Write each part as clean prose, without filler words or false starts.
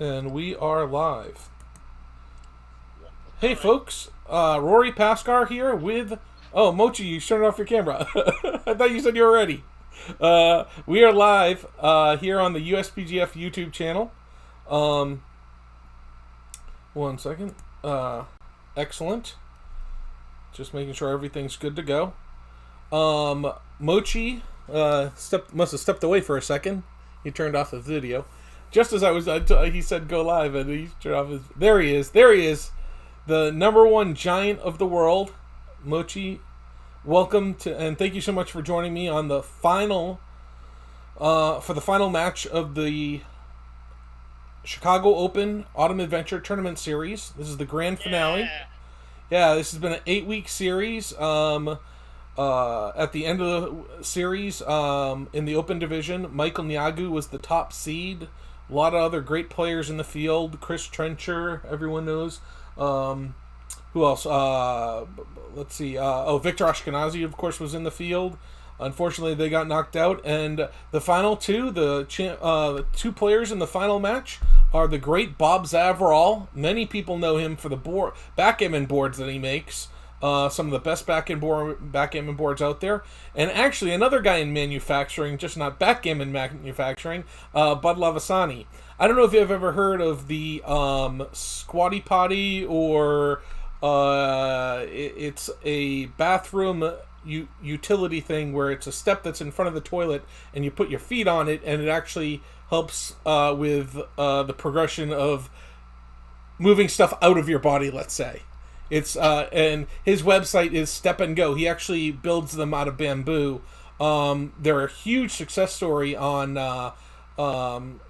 And we are live. Hey folks, Rory Pascar here with... Oh, Mochy, you turned off your camera. I thought you said you were ready. We are live here on the USPGF YouTube channel. One second. Excellent. Just making sure everything's good to go. Mochy must have stepped away for a second. He turned off the video. Just as I was, he said go live, and he turned off his... There he is. There he is. The number one giant of the world, Mochy. Welcome to, and thank you so much for joining me on the final, for the final match of the Chicago Open Autumn Adventure Tournament Series. This is the grand finale. Yeah, this has been an 8-week series. At the end of the series, in the Open Division, Michael Nyagu was the top seed. A lot of other great players in the field. Chris Trencher, everyone knows. Who else? Let's see. Victor Ashkenazi, of course, was in the field. Unfortunately, they got knocked out. And the final two, the two players in the final match are the great Bob Zavarol. Many people know him for the backgammon boards that he makes. Some of the best backgammon boards out there. And actually, another guy in manufacturing, just not backgammon manufacturing, Bud Lavasani. I don't know if you've ever heard of the Squatty Potty, or it's a bathroom utility thing where it's a step that's in front of the toilet and you put your feet on it, and it actually helps with the progression of moving stuff out of your body, let's say. It's and his website is Step and Go. He actually builds them out of bamboo. They're a huge success story on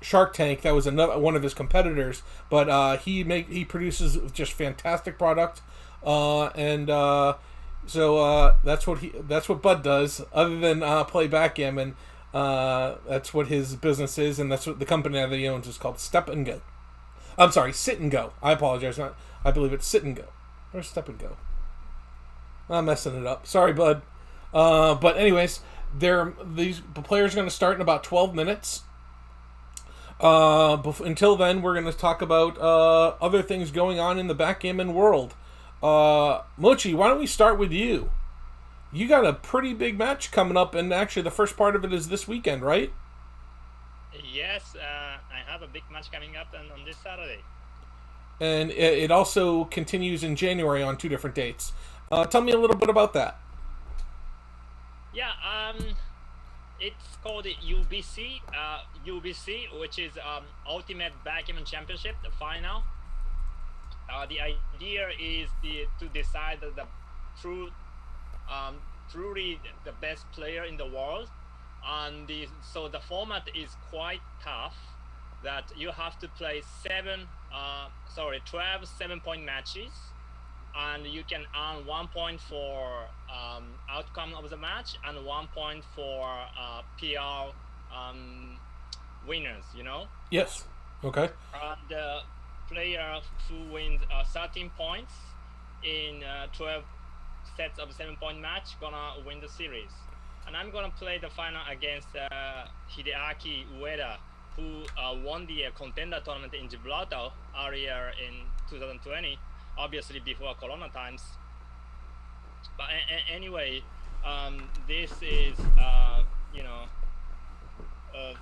Shark Tank. That was one of his competitors, but he produces just fantastic product, so that's what Bud does. Other than play backgammon, that's what his business is, and that's what the company that he owns is called Step and Go. I'm sorry, Sit and Go. I apologize. I believe it's Sit and Go. Or Step and Go. I'm messing it up. Sorry, Bud. But anyways, the players are going to start in about 12 minutes. Until then, we're going to talk about other things going on in the backgammon world. Mochy, why don't we start with you? You got a pretty big match coming up, and actually the first part of it is this weekend, right? Yes, I have a big match coming up on this Saturday. And it also continues in January on 2 different dates. Tell me a little bit about that. Yeah, it's called UBC, which is Ultimate Backgammon Championship, the final. The idea is to decide the truly the best player in the world, and so the format is quite tough. That you have to play 12 7-point matches, and you can earn 1 point for outcome of the match and 1 point for PR winners, you know? Yes. Okay. And the player who wins 13 points in 12 sets of 7-point match gonna win the series. And I'm gonna play the final against Hideaki Ueda, who won the contender tournament in Gibraltar earlier in 2020, obviously before Corona times. But anyway, this is,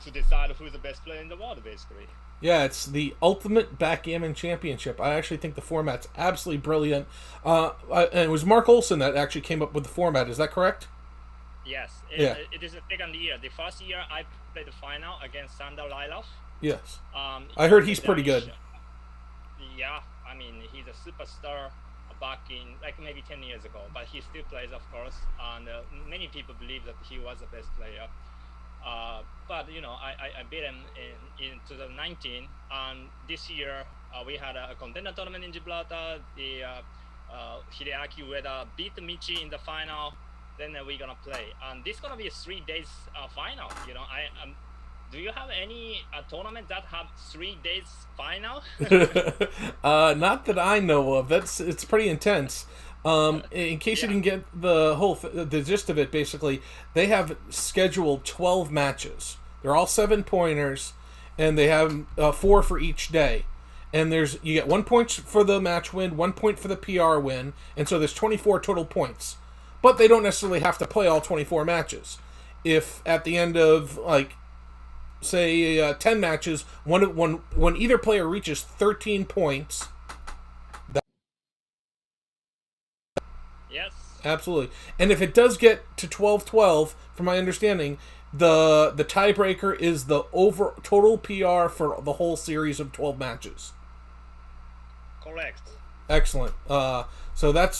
to decide who's the best player in the world, basically. Yeah, it's the Ultimate Backgammon Championship. I actually think the format's absolutely brilliant. And it was Mark Olson that actually came up with the format, is that correct? Yes, it is the second year. The first year I played the final against Sander Lylov. Yes. I heard he's pretty good. Yeah, I mean, he's a superstar back in, maybe 10 years ago, but he still plays, of course, and many people believe that he was the best player. But, I beat him in 2019, and this year we had a contender tournament in Gibraltar. The Hideaki Ueda beat Mochy in the final. Then we're gonna play, and this is gonna be a 3 days final. Do you have any tournament that have 3 days final? Not that I know of. It's pretty intense. In case you didn't get the gist of it, basically they have scheduled 12 matches. They're all 7-pointers, and they have 4 for each day. And you get 1 point for the match win, 1 point for the PR win, and so there's 24 total points. But they don't necessarily have to play all 24 matches. If at the end of, like, say 10 matches, when either player reaches 13 points. Yes. Absolutely. And if it does get to 12-12, from my understanding, the tiebreaker is the total PR for the whole series of 12 matches. Correct. Excellent. So that's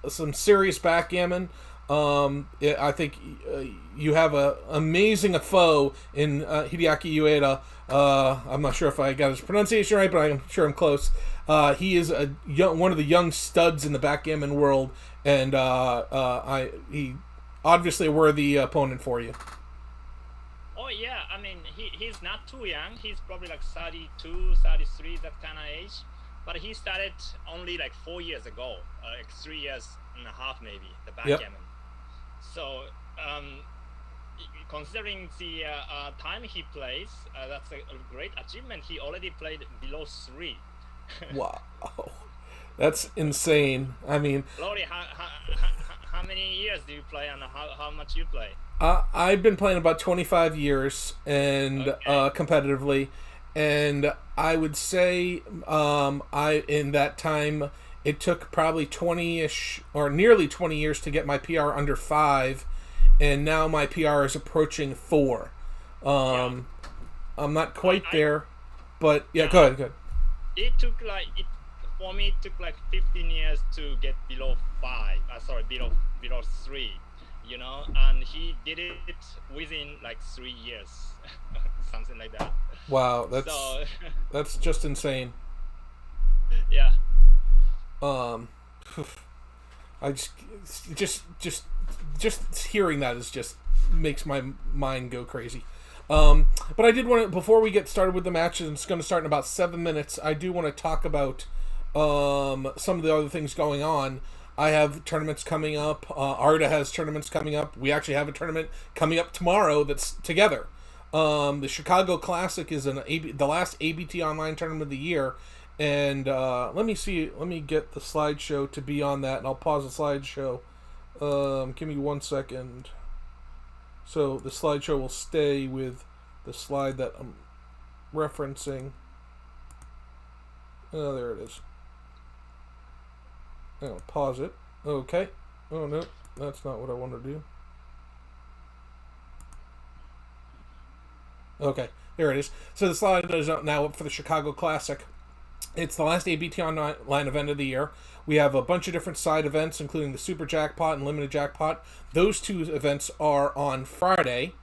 some serious backgammon. I think you have an amazing foe in Hideaki Ueda. I'm not sure if I got his pronunciation right, but I'm sure I'm close. He is one of the young studs in the backgammon world, and he obviously a worthy opponent for you. Oh yeah, I mean he's not too young. He's probably like 32, 33, that kind of age. But he started only like 4 years ago, like 3 years and a half maybe, the backgammon. Yep. So, considering the time he plays, that's a great achievement. He already played below 3. Wow, that's insane. I mean, Rory, how many years do you play, and how much you play? I've been playing about 25 years, and competitively. And I would say in that time, it took probably 20-ish or nearly 20 years to get my PR under 5, and now my PR is approaching 4. I'm not quite there, but yeah, go ahead. It took for me it took like 15 years to get below 5. Below 3. You know, and he did it within like 3 years, something like that. Wow, that's just insane. Yeah. I just hearing that just makes my mind go crazy. But I did want to, before we get started with the match, and it's going to start in about 7 minutes, I do want to talk about some of the other things going on. I have tournaments coming up. Arda has tournaments coming up. We actually have a tournament coming up tomorrow that's together. The Chicago Classic is the last ABT online tournament of the year. And let me get the slideshow to be on that, and I'll pause the slideshow. Give me 1 second. So the slideshow will stay with the slide that I'm referencing. Oh, there it is. I'll pause it. Okay. Oh, no. That's not what I want to do. Okay. There it is. So the slide is now up for the Chicago Classic. It's the last ABT Online event of the year. We have a bunch of different side events, including the Super Jackpot and Limited Jackpot. Those two events are on Friday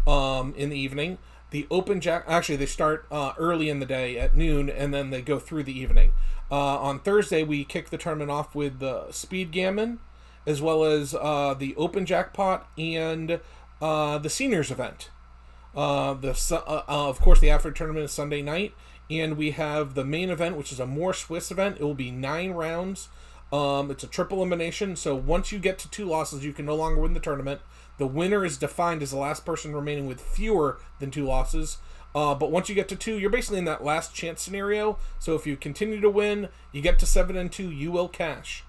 in the evening. The Open actually, they start early in the day at noon, and then they go through the evening. On Thursday, we kick the tournament off with the Speed Gammon, as well as the Open Jackpot and the Seniors event. Of course, the after tournament is Sunday night, and we have the main event, which is a more Swiss event. It will be 9 rounds. It's a triple elimination, so once you get to 2 losses, you can no longer win the tournament. The winner is defined as the last person remaining with fewer than 2 losses. But once you get to 2, you're basically in that last chance scenario. So if you continue to win, you get to 7-2, you will cash.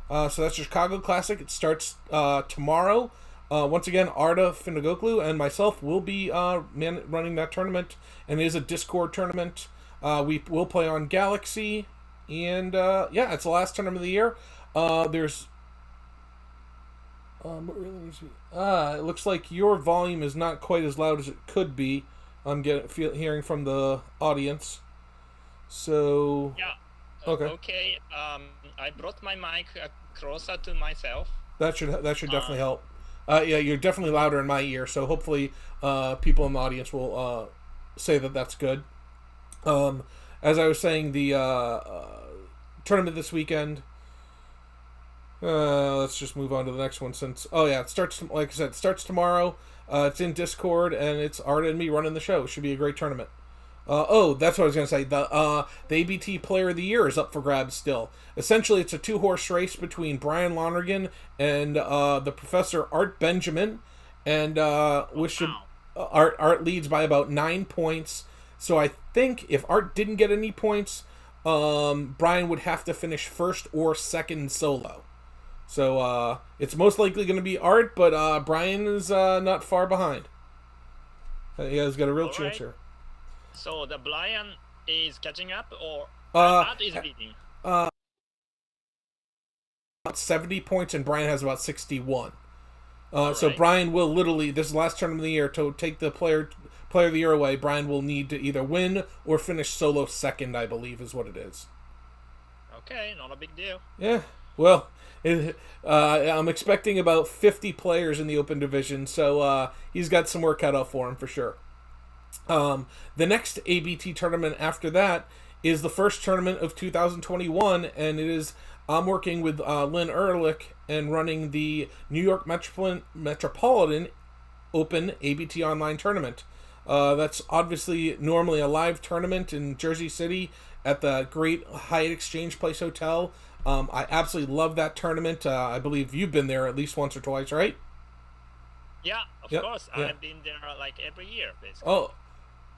So that's the Chicago Classic. It starts tomorrow. Once again, Arda Finagoglu and myself will be running that tournament. And it is a Discord tournament. We will play on Galaxy. And yeah, it's the last tournament of the year. There's... what really needs to be... it looks like your volume is not quite as loud as it could be. I'm hearing from the audience. So... Yeah. Okay. Okay. I brought my mic closer to myself. That should definitely help. Yeah, you're definitely louder in my ear, so hopefully people in the audience will say that that's good. As I was saying, the tournament this weekend... let's just move on to the next one since... Oh, yeah, it starts, like I said, it starts tomorrow. It's in Discord, and it's Arda and me running the show. It should be a great tournament. That's what I was going to say. The ABT Player of the Year is up for grabs still. Essentially, it's a 2-horse race between Brian Lonergan and the Professor Art Benjamin. And Art leads by about 9 points. So I think if Art didn't get any points, Brian would have to finish first or second solo. So it's most likely going to be Art, but Brian is not far behind. He has got a real All chance right. here. So the Brian is catching up, or Uh, Art is leading. About 70 points, and Brian has about 61. All So right. Brian will literally, this is the last tournament of the year, to take the player of the year away. Brian will need to either win or finish solo second, I believe, is what it is. Okay, not a big deal. Yeah. Well, I'm expecting about 50 players in the open division, so he's got some work cut out for him for sure. The next ABT tournament after that is the first tournament of 2021, and it is I'm working with Lynn Ehrlich and running the New York Metropolitan Open ABT Online Tournament. That's obviously normally a live tournament in Jersey City at the great Hyatt Exchange Place Hotel. I absolutely love that tournament. I believe you've been there at least once or twice, right? Yeah, of Yep. course. Yeah. I've been there like every year, basically. Oh,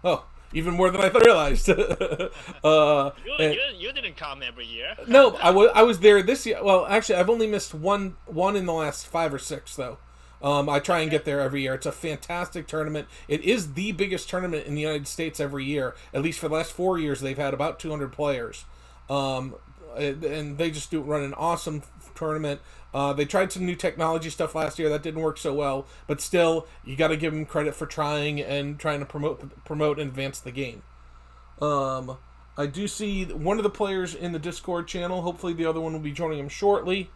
oh, even more than I realized. You And, you you didn't come every year. no, I was there this year. Well, actually, I've only missed one in the last 5 or 6 though. I try and get Okay. there every year. It's a fantastic tournament. It is the biggest tournament in the United States every year. At least for the last 4 years, they've had about 200 players, um, and they just do run an awesome tournament. They tried some new technology stuff last year that didn't work so well, but still, you got to give them credit for trying and trying to promote and advance the game. Um, I do see one of the players in the Discord channel. Hopefully, the other one will be joining him shortly.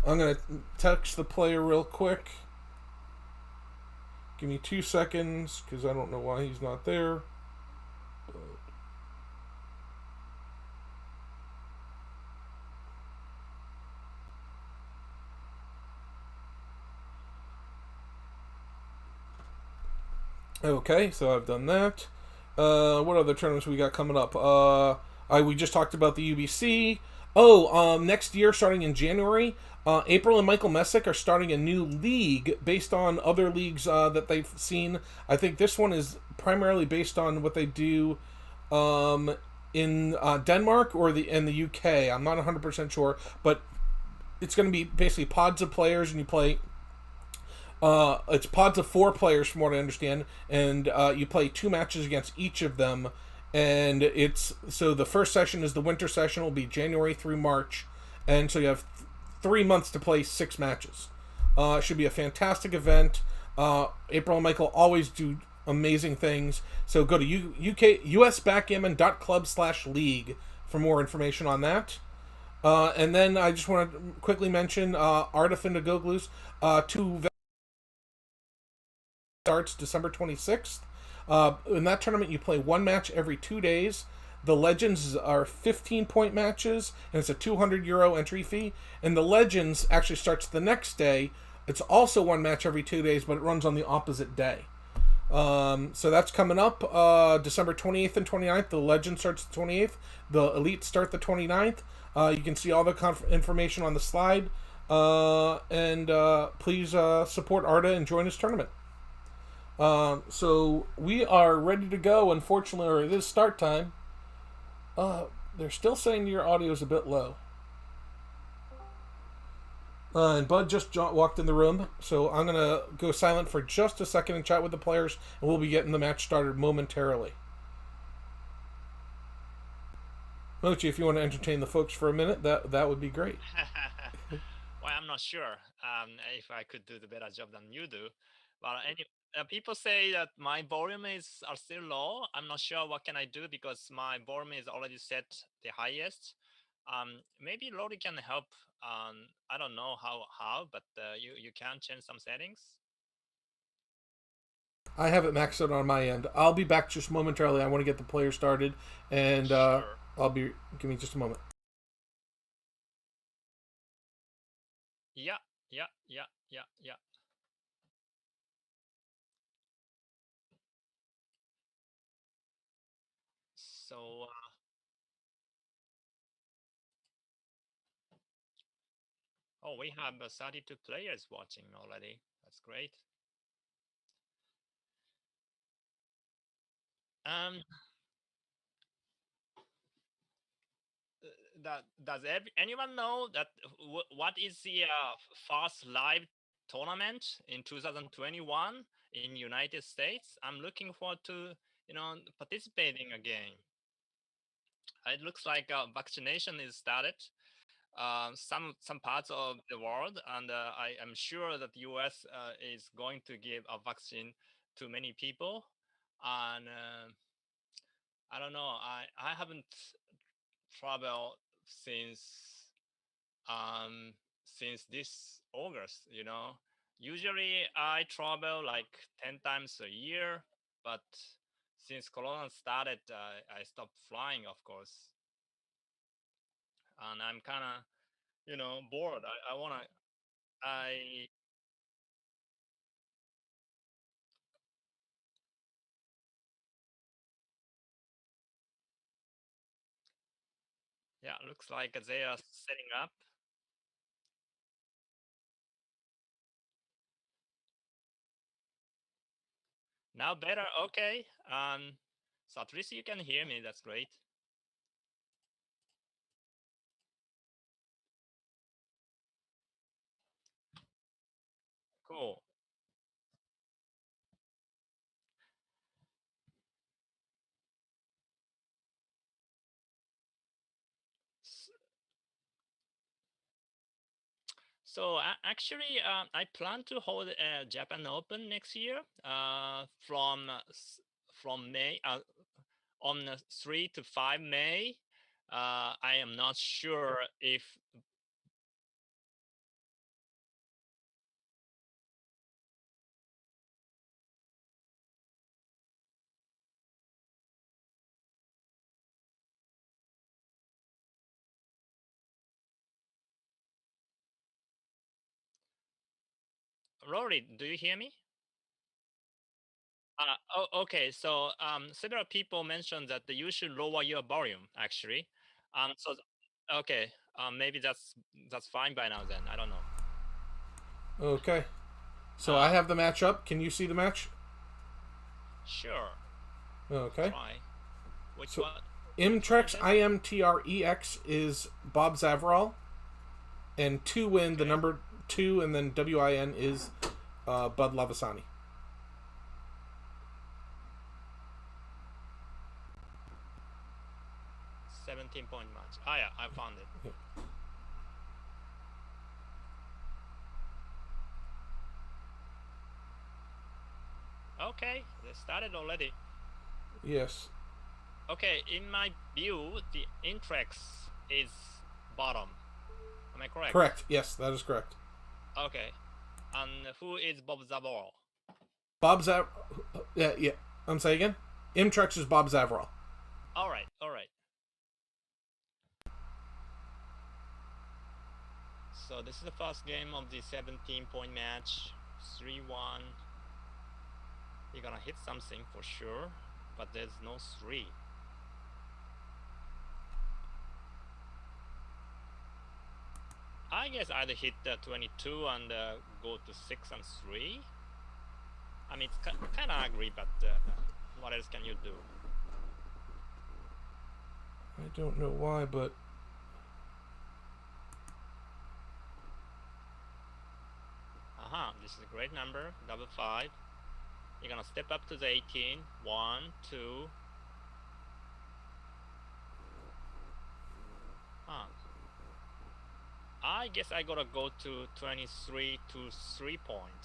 I'm gonna text the player real quick. Give me 2 seconds because I don't know why he's not there. Okay, so I've done that. What other tournaments we got coming up? We just talked about the UBC. Oh, next year, starting in January, April and Michael Messick are starting a new league based on other leagues that they've seen. I think this one is primarily based on what they do in Denmark or in the UK. I'm not 100% sure, but it's going to be basically pods of players, and you play it's pods of 4 players, from what I understand, and you play 2 matches against each of them. And it's so the first session is the winter session, will be January through March, and so you have 3 months to play 6 matches. It should be a fantastic event. April and Michael always do amazing things. So go to usbackgammon.club/league for more information on that. And then I just want to quickly mention Art of Indigoglu's 2 starts December 26th. In that tournament, you play 1 match every 2 days. The Legends are 15-point matches, and it's a €200 entry fee. And the Legends actually starts the next day. It's also 1 match every 2 days, but it runs on the opposite day. So that's coming up December 28th and 29th. The Legend starts the 28th. The Elite start the 29th. You can see all the information on the slide. And please support Arda and join his tournament. So we are ready to go. Unfortunately, or it is start time. They're still saying your audio is a bit low. And Bud just walked in the room, so I'm gonna go silent for just a second and chat with the players, and we'll be getting the match started momentarily. Mochy, if you want to entertain the folks for a minute, that would be great. Well, I'm not sure if I could do the better job than you do. But people say that my volume is are still low. I'm not sure what can I do because my volume is already set the highest. Maybe Rory can help. I don't know how, but you can change some settings. I have it maxed out on my end. I'll be back just momentarily. I want to get the player started, and Sure. I'll be. Give me just a moment. Yeah, yeah. So, oh, we have 32 players watching already. That's great. Um, does anyone know that what is the first live tournament in 2021 in United States? I'm looking forward to participating again. It looks like vaccination is started. Some parts of the world, and I am sure that the U.S. Is going to give a vaccine to many people. And I don't know. I haven't traveled um since this August. Usually I travel like 10 times a year, but since Corona started, I stopped flying, of course, and I'm kind of bored. I wanna I Yeah, looks like they are setting up. Now better, okay. So at least you can hear me. That's great. Cool. S- So actually, I plan to hold a Japan Open next year. From May on 3 to 5 May. I am not sure if Rory. Do you hear me? Okay. So several people mentioned that you should lower your volume. Actually, okay. Maybe that's fine by now. Then I don't know. Okay. So I Uh, have the match up. Can you see the match? sure. Okay. Try. Which So one? Which one is Imtrex it? IMTREX is Bob Zavarol, and two win the Okay. number two, and then WIN is Bud Lavasani. 17-point match. Ah, yeah, I found it. Okay, they started already. Yes. Okay, in my view, the Intrex is bottom. Am I correct? Correct. Yes, that is correct. Okay. And who is Bob Zabor? Bob Zav. Yeah, yeah. I'm saying again. Imtrex is Bob Zavarol. All right, all right. So this is the first game of the 17-point match. 3-1. You're gonna hit something for sure, but there's no 3. I guess I'd hit 22 and go to 6 and 3. I mean, it's kind of ugly, but what else can you do? I don't know why, but This is a great number, double 5. You're gonna step up to the 18. 1, 2. Huh. I guess I gotta go to 23 to 3 point.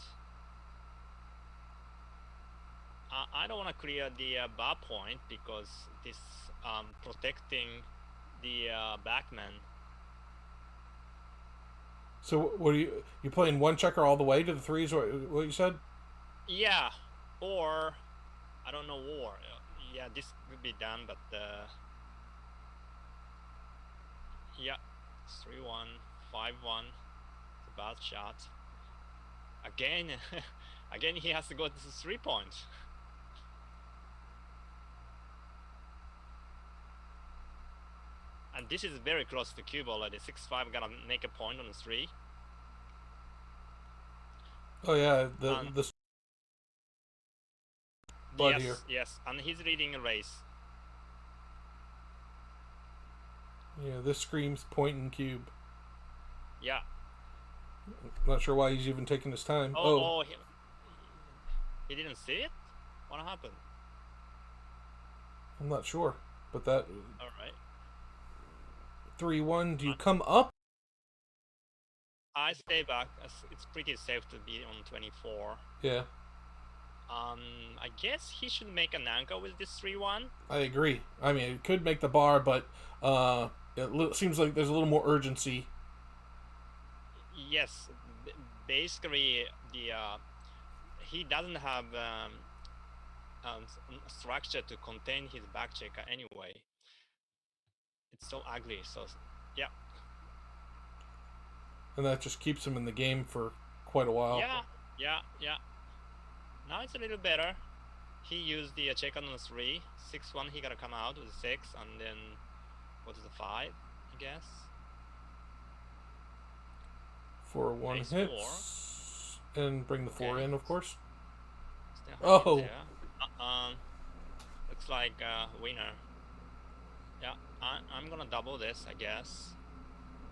I don't want to clear the bar point because this protecting the backman. so what are you playing one checker all the way to the threes? What you said? Yeah, or I don't know war. Yeah, this could be done, but yeah, 3-1, 5-1. It's a bad shot. Again, again he has to go to 3 point. And this is very close to cube already. 6-5 gonna make a point on the 3. Oh yeah, And bud yes, here. yes, and he's leading a race. Yeah, this screams point and cube. Yeah. Not sure why he's even taking his time. Oh, he didn't see it? What happened? I'm not sure. But that All right. 3-1, do you come up? I stay back. It's pretty safe to be on 24. Yeah, I guess he should make an anchor with this 3-1. I agree. I mean, it could make the bar, but it seems like there's a little more urgency. Yes, basically he doesn't have structure to contain his back checker anyway. It's so ugly. So yeah. And that just keeps him in the game for quite a while. Yeah. Now it's a little better. He used the check on the 3. 6-1, he gotta come out with 6, and then what is the 5, I guess? For 1 Ace hit. 4. And bring the 4 in, of course. Still Oh. there. Looks like winner. Yeah, I'm gonna double this, I guess.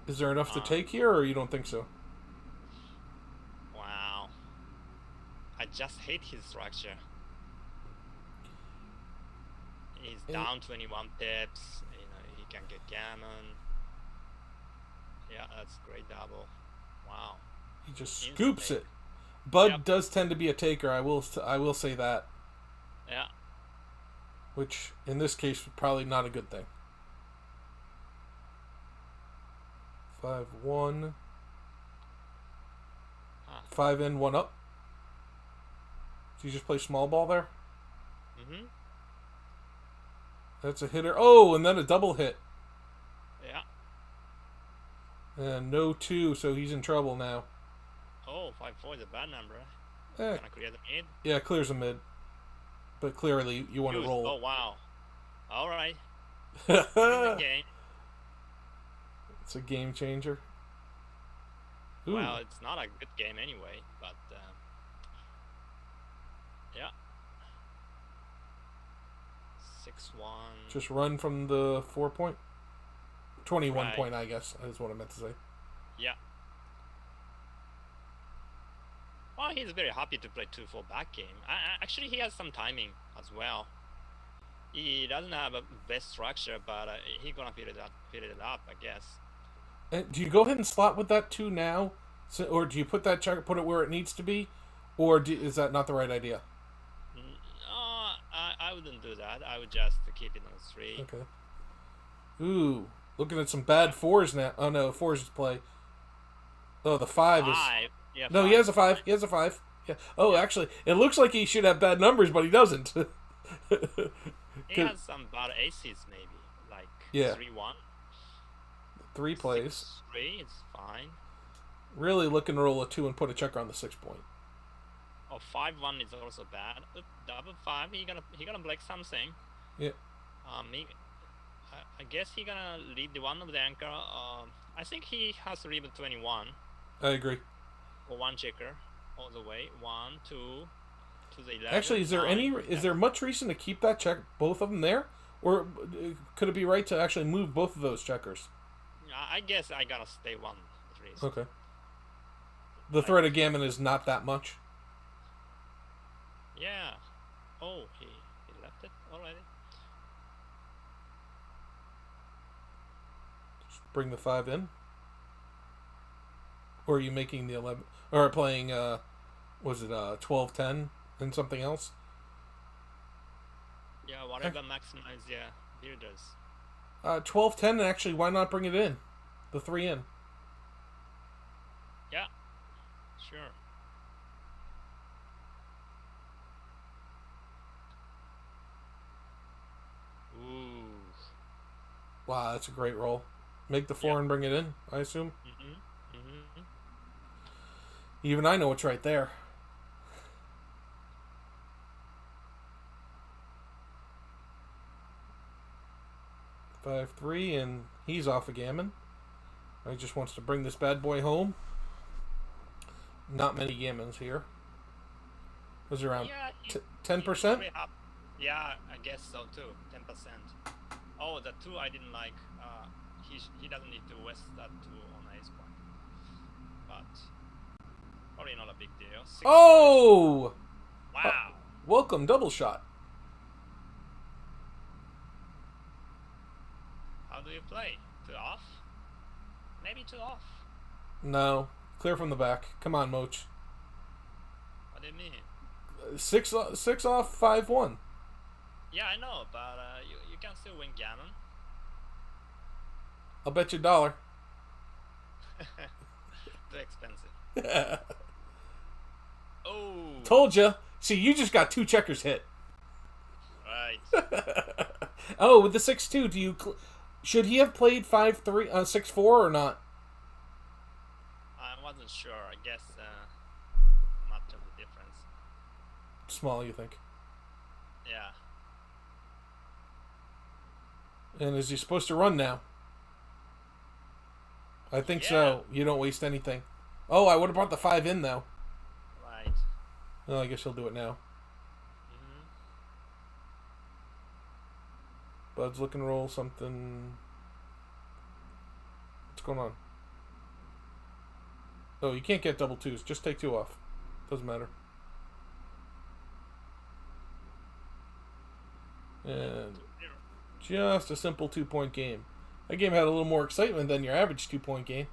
Is there enough to take here, or you don't think so? Wow. I just hate his structure. He's down 21 pips. You know, he can get gammon. Yeah, that's great double. Wow. He just scoops it. Bud does tend to be a taker. I will say that. Yeah. Which in this case probably not a good thing. 5-1. 5 in, 1 up. So you just play small ball there? Mm-hmm. That's a hitter. Oh, and then a double hit. Yeah. And no 2, so he's in trouble now. Oh, 5-4 is a bad number. Eh, Gonna clear the mid. yeah, clears a mid. But clearly you want to roll. Oh, wow. All right. Game. It's a game changer. Ooh. Well, it's not a good game anyway, but yeah. 6-1. Just run from the 4 point. 21 Right. point, I guess, is what I meant to say. Yeah. Well, he's very happy to play 2-4 back game. Actually, he has some timing as well. He doesn't have a best structure, but he's gonna fit it up, I guess. And do you go ahead and slot with that 2 now? So, or do you put that checker, put it where it needs to be? Or is that not the right idea? No, I wouldn't do that. I would just keep it on 3. Okay. Ooh, looking at some bad 4s now. Oh no, 4s is play. Oh, the 5 is... 5. Yeah, no, 5. he has a 5. He has a 5. Yeah. Oh, yeah. Actually, it looks like he should have bad numbers, but he doesn't. He has some bad aces, maybe. Like 3-1. 3 plays. 3 is fine. Really looking to roll a 2 and put a checker on the 6 point. Oh, 5-1 is also bad. Double 5, he gonna break something. Yeah. I guess he gonna lead the one of the anchor. I think he has to leave the 21. I agree. Or 1 checker all the way. 1, 2 to the 11. Actually, is there much reason to keep that check, both of them there, or could it be right to actually move both of those checkers? I guess I gotta stay 1 at least. Okay. The threat of gammon is not that much. Yeah. Oh, he left it already. Just bring the 5 in. Or are you making the 11, or playing? Was it 12-10 and something else? Yeah, whatever maximize builders. 12-10, and actually, why not bring it in? The 3 in. Yeah, sure. Ooh. Wow, that's a great roll. Make the 4 and bring it in, I assume. Even I know it's right there. 5-3, and he's off a gammon. He just wants to bring this bad boy home. Not many gammons here. Was around 10%? Yeah, I guess so too. 10%. Oh, the 2 I didn't like. He doesn't need to waste that 2 on ace point. But probably not a big deal. 6 Oh! Wow. Welcome, double shot. How do you play? 2 off? Maybe 2 off. No. Clear from the back. Come on, Moch. What do you mean? Six off, 5-1. Yeah, I know, but you can still win gammon. I'll bet you $1. Too expensive. Oh. Told you. See, you just got 2 checkers hit. Right. Oh, with the 6-2, do you... should he have played 5-3, 6-4 or not? I wasn't sure. I guess much of the difference. Small, you think? Yeah. And is he supposed to run now? I think so. You don't waste anything. Oh, I would have brought the 5 in, though. Right. Well, I guess he'll do it now. Mm-hmm. Bud's looking to roll something. What's going on? Oh, you can't get double 2s. Just take 2 off. Doesn't matter. And just a simple 2-point game. That game had a little more excitement than your average 2-point game.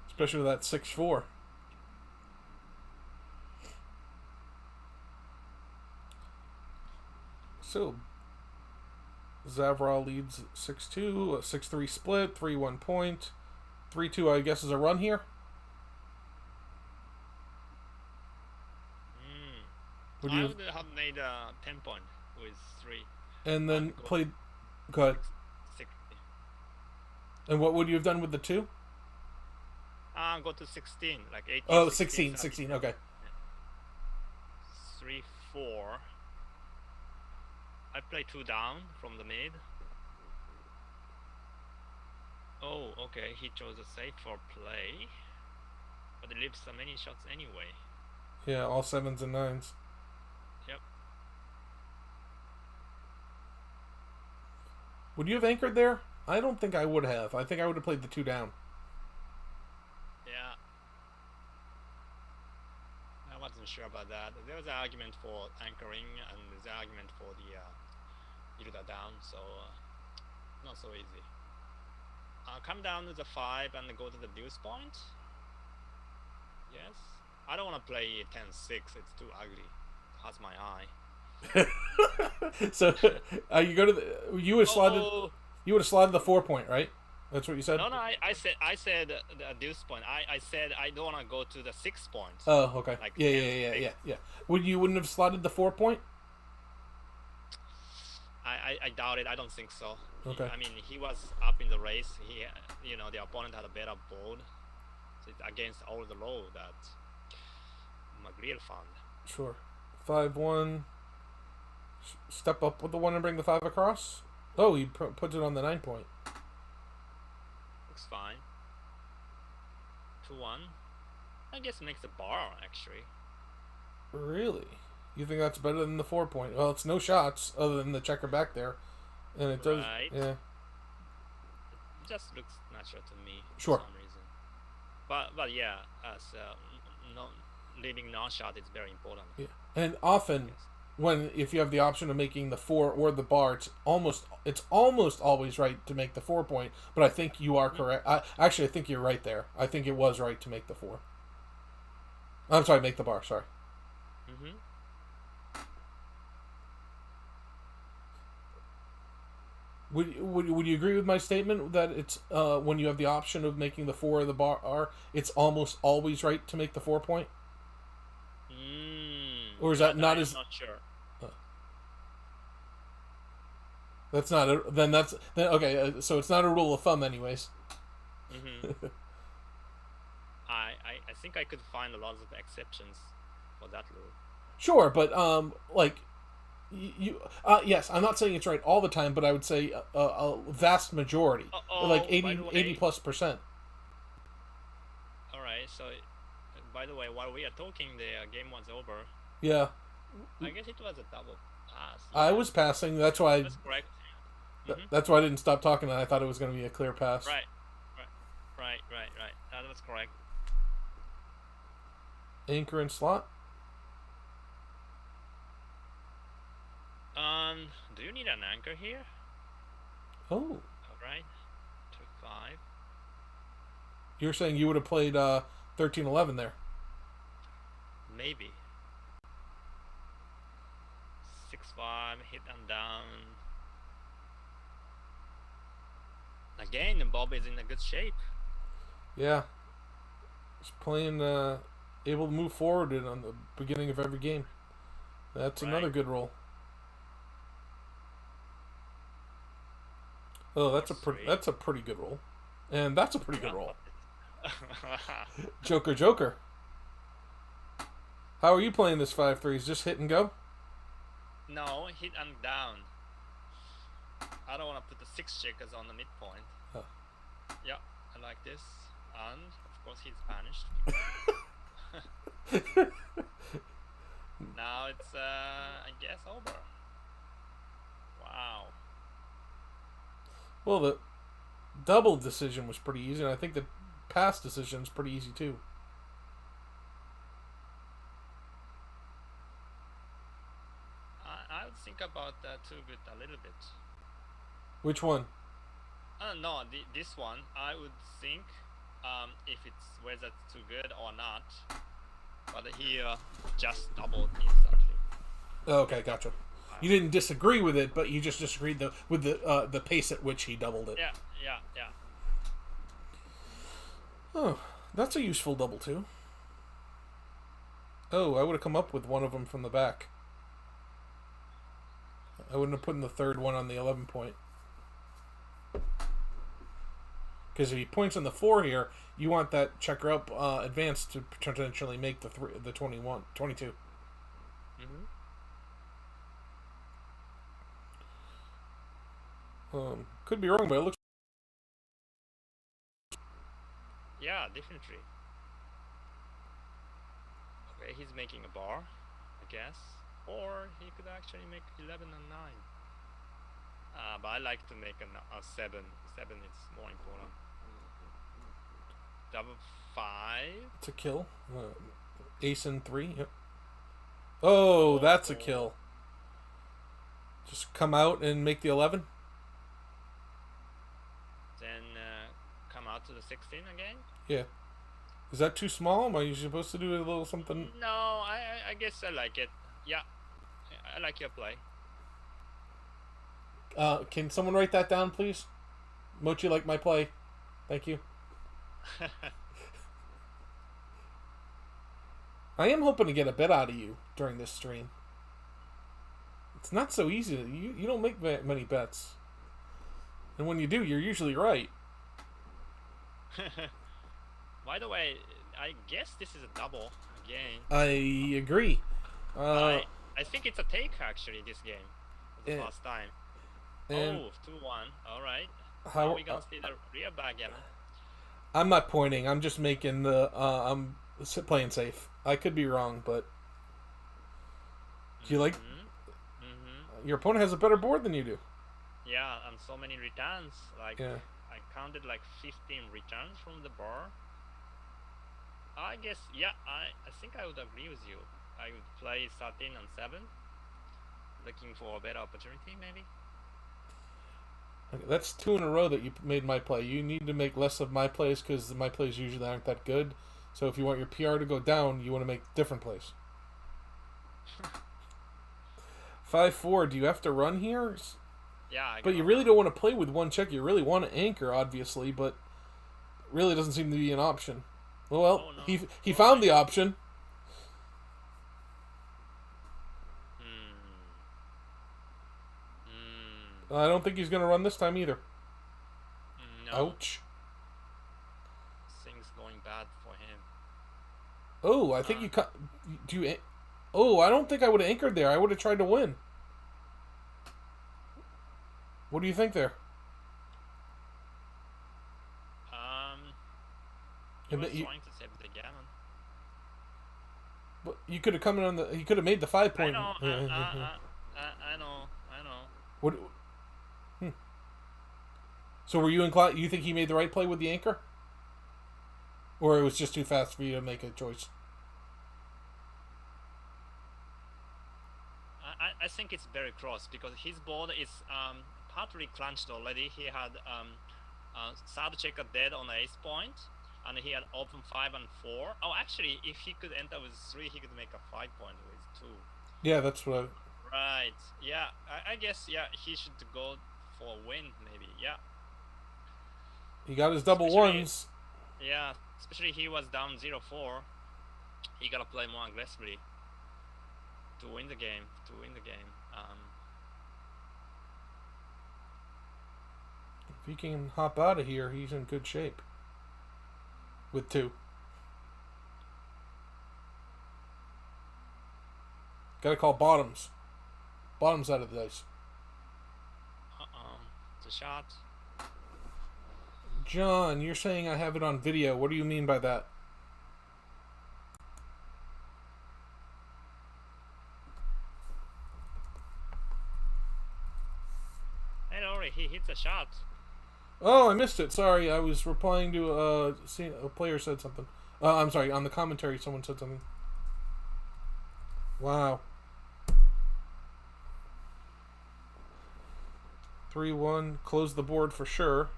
Especially with that 6-4. So, Zavral leads 6-2, a 6-3 split, 3-1 point. 3-2, I guess, is a run here. I would have made a 10 point with 3. And then played... Go ahead. 60. And what would you have done with the 2? Go to 16, like 18. Oh, 16, okay. 3, 4. I play 2 down from the mid. Oh, okay, he chose a safe for play. But it leaves so many shots anyway. Yeah, all 7s and 9s. Yep. Would you have anchored there? I don't think I would have. I think I would have played the 2 down. Yeah. I wasn't sure about that. There was an argument for anchoring and there's an argument for the Hilda down, so not so easy. Come down to the 5 and go to the deuce point. Yes. I don't want to play 10-6. It's too ugly. It hurts my eye. So you go to the... You would have slotted... You would have slotted the 4-point, right? That's what you said? No, I said the deuce point. I said I don't want to go to the 6 point. Oh, okay. Like Yeah. Wouldn't have slotted the 4-point? I doubt it. I don't think so. Okay. I mean, he was up in the race. The opponent had a better board. So it's against all the law that McGreal found. Sure. 5-1. Step up with the 1 and bring the 5 across. Oh, he puts it on the 9-point. Looks fine. 2-1. I guess makes a bar, actually. Really? You think that's better than the 4-point? Well, it's no shots other than the checker back there. And it does... Right. Yeah. It just looks natural to me Sure. for some reason. But yeah, as leaving non-shot is very important. Yeah. And often... if you have the option of making the 4 or the bar, it's almost always right to make the 4-point. But I think you are correct. I think you're right there. I think it was right to make the 4. I'm sorry, make the bar. Sorry. Mm-hmm. Would you agree with my statement that it's when you have the option of making the 4 or the bar, it's almost always right to make the 4-point? Or is that not as... I'm not sure. That's not a... Then okay, so it's not a rule of thumb anyways. Mm-hmm. I think I could find a lot of exceptions for that rule. Sure, but yes, I'm not saying it's right all the time, but I would say a vast majority, like 80 plus %. All right, so by the way, while we are talking, the game was over. Yeah. I guess it was a double. pass. I Yeah, was passing. That's why. that's correct. Mm-hmm. That's why I didn't stop talking. And I thought it was going to be a clear pass. Right, right. That's correct. Anchor and slot. Do you need an anchor here? Oh, All right, 2-5. you're saying you would have played 13-11 there. Maybe 6-5. Hit and down. Again, Bob is in a good shape. Yeah, he's playing able to move forward on the beginning of every game. That's Right. another good roll. Oh, that's a pretty good roll, and that's a pretty good roll. Joker. How are you playing this 5-3? Is just hit and go? No, hit and down. I don't want to put the 6 checkers on the midpoint. Oh. Yeah, I like this. And, of course, he's banished. Now it's, I guess, over. Wow. Well, the double decision was pretty easy, and I think the pass decision is pretty easy too. I would think about that too good a little bit. Which one? No, this one, I would think if it's whether it's too good or not. But he just doubled instantly. Oh, okay, gotcha. You didn't disagree with it, but you just disagreed with the pace at which he doubled it. Yeah. Oh, that's a useful double too. Oh, I would have come up with one of them from the back. I wouldn't have put in the third one on the 11 point. Because if he points on the 4 here, you want that checker up advance to potentially make the 22. Mm-hmm. Could be wrong, but it looks. Yeah, definitely. Okay, he's making a bar, I guess. Or he could actually make 11 and 9. But I like to make a 7. 7 is more important. Double 5. It's a kill. Ace and 3. Yep. Oh, that's a kill. Just come out and make the 11. Then come out to the 16 again. Yeah. Is that too small? Am I supposed to do a little something? No, I guess I like it. Yeah, I like your play. Can someone write that down, please? Mochy, like my play. Thank you. I am hoping to get a bet out of you during this stream. It's not so easy. You don't make many bets. And when you do, you're usually right. By the way, I guess this is a double again. I agree. I think it's a take actually this game. For the first time. And 2-1. Alright. how Now we gonna see the real backgammon. I'm not pointing. I'm just making the. I'm playing safe. I could be wrong, but do you like? Mm-hmm. Your opponent has a better board than you do. Yeah, and so many returns. Like Yeah. I counted like 15 returns from the bar. I guess I think I would agree with you. I would play 13 and 7. Looking for a better opportunity maybe. Okay, that's 2 in a row that you made my play. You need to make less of my plays because my plays usually aren't that good. So if you want your PR to go down, you want to make different plays. 5-4. Do you have to run here? Yeah. But you really don't want to play with one check. You really want to anchor, obviously, but really doesn't seem to be an option. Well, Oh, no. he found the option. I don't think he's going to run this time either. No. Ouch. Things going bad for him. Oh, I think do you? Oh, I don't think I would have anchored there. I would have tried to win. What do you think there? He was trying to save the gammon. But you could have come in on the. He could have made the 5 point. I know. I What? Hmm. So were you inclined? You think he made the right play with the anchor, or it was just too fast for you to make a choice? I think it's very close because his board is partly crunched already. He had third checker dead on the ace point, and he had open 5 and 4. Oh, actually, if he could enter with 3, he could make a 5-point with 2. Yeah, that's what. Right. Yeah. I guess. Yeah. He should go for a win. Maybe. Yeah. He got his double Especially- ones. Yeah. Especially he was down 0-4. He gotta play more aggressively to win the game. If he can hop out of here, he's in good shape. With 2. Gotta call bottoms. Bottoms out of the dice. It's a shot. John, you're saying I have it on video. What do you mean by that? Hey, Rory, he hits a shot. Oh, I missed it. Sorry, I was replying to seeing a player said something. I'm sorry, on the commentary someone said something. Wow. 3-1, close the board for sure.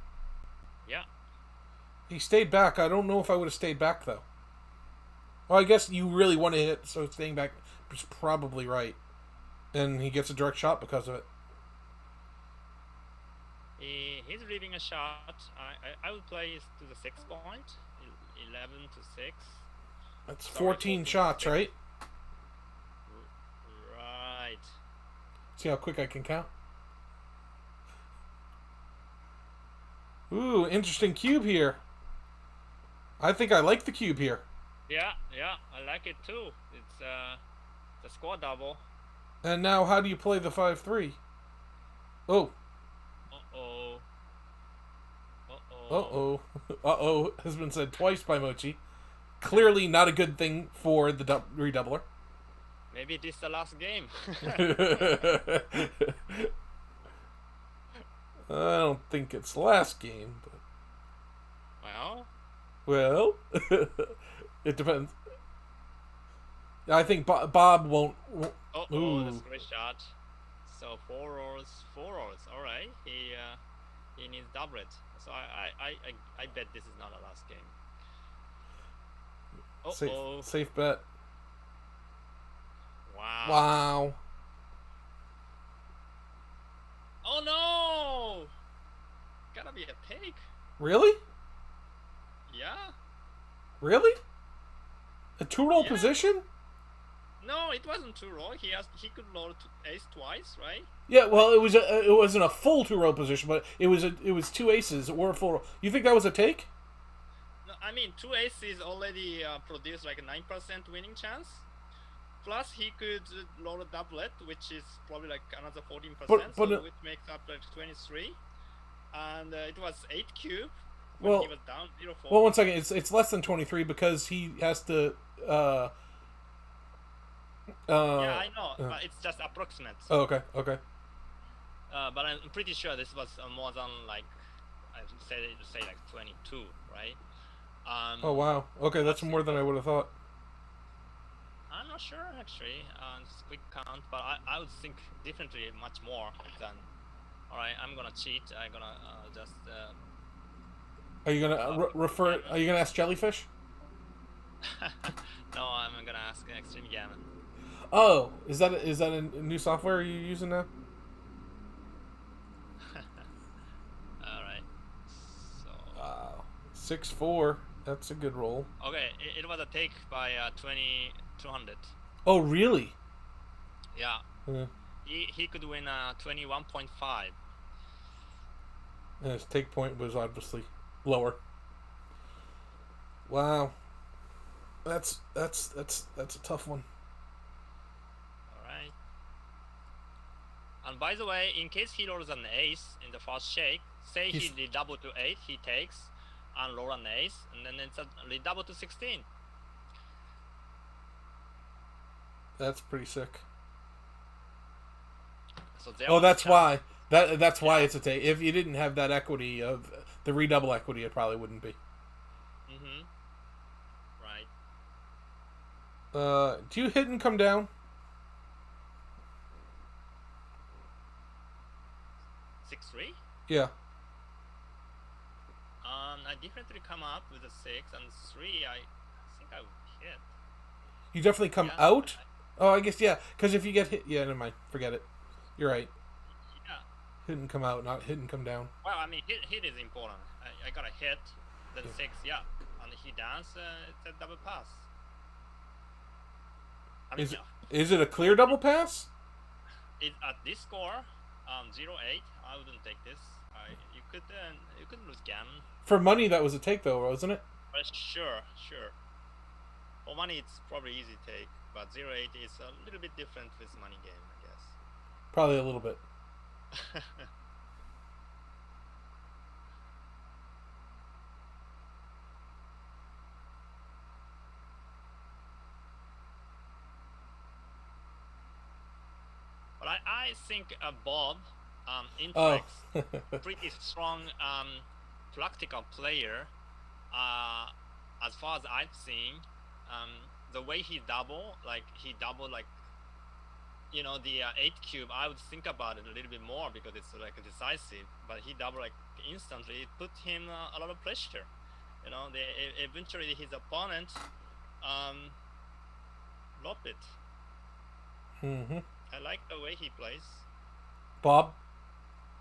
Yeah. He stayed back. I don't know if I would have stayed back though. Well, I guess you really want to hit, so staying back is probably right. And he gets a direct shot because of it. He's leaving a shot. I would play to the 6 point. 11 to 6. That's Sorry, 14 shots, right? Right. See how quick I can count? Ooh, interesting cube here. I think I like the cube here. Yeah, I like it too. It's the score double. And now, how do you play the 5-3? Oh. Uh-oh. Uh-oh. Uh-oh has been said twice by Mochy. Clearly not a good thing for the redoubler. Maybe this is the last game. I don't think it's last game, but... Well, it depends. I think Bob won't... oh, that's a great shot. So 4 rolls. All right, he needs doublet. So I bet this is not a last game. Safe bet. Wow. Wow. Oh no! Gotta be a take. Really? Yeah. Really? A 2-roll Yeah. position? No, it wasn't 2-roll. He could roll ace twice, right? Yeah, well, it wasn't a full 2-roll position, but it was 2 aces or a full roll. You think that was a take? No, I mean 2 aces already produce like a 9% winning chance. Plus he could roll a doublet, which is probably like another 14%, but so it makes up like 23. And it was 8 cube when Well- he was down 0-4. Well, one second. It's less than 23 because he has to. Yeah, I know, but it's just approximate. Oh, okay. But I'm pretty sure this was more than like I would say like 22, right? Oh wow. Okay, that's more than I would have thought. I'm not sure actually. Just quick count, but I would think differently much more than. All right, I'm gonna cheat. I'm gonna just. Are you gonna refer? Are you gonna ask Jellyfish? No, I'm gonna ask Extreme Gammon. Oh, is that a new software you're using now? All right. So. Wow. 6-4. That's a good roll. Okay, it was a take by 200. Oh really? Yeah. Yeah. He could win 21.5. And his take point was obviously lower. Wow. That's a tough one. Alright. And by the way, in case he rolls an ace in the first shake, say he redouble to 8, he takes, and roll an ace, and then it's a redouble to 16. That's pretty sick. So there Oh, was a that's chance. why. That's why Yeah. it's a take. If you didn't have that equity of the redouble equity, it probably wouldn't be. Mm-hmm. Right. Do you hit and come down? 6-3. Yeah. I definitely come up with a 6 and 3. I think I would hit. You definitely come Yeah. out. Oh, I guess yeah. Because if you get hit, yeah, never mind. Forget it. You're right. Yeah. Hit and come out, not hit and come down. Well, I mean, hit is important. I got a hit, then Yeah. 6. Yeah. And he downs. It's a double pass. I mean, Is it yeah. is it a clear double pass? At this score, 0-8. I wouldn't take this. You could lose gammon. For money, that was a take though, wasn't it? But sure, sure. For money, it's probably easy to take, but 0-8 is a little bit different with money game, I Probably a little bit. guess. But I think Bob, Oh. Intrex, pretty strong practical player. As far as I've seen, the way he double, like the 8 cube. I would think about it a little bit more because it's like decisive. But he double like instantly. It put him a lot of pressure. Eventually his opponent lost it. Mm-hmm. I like the way he plays. Bob.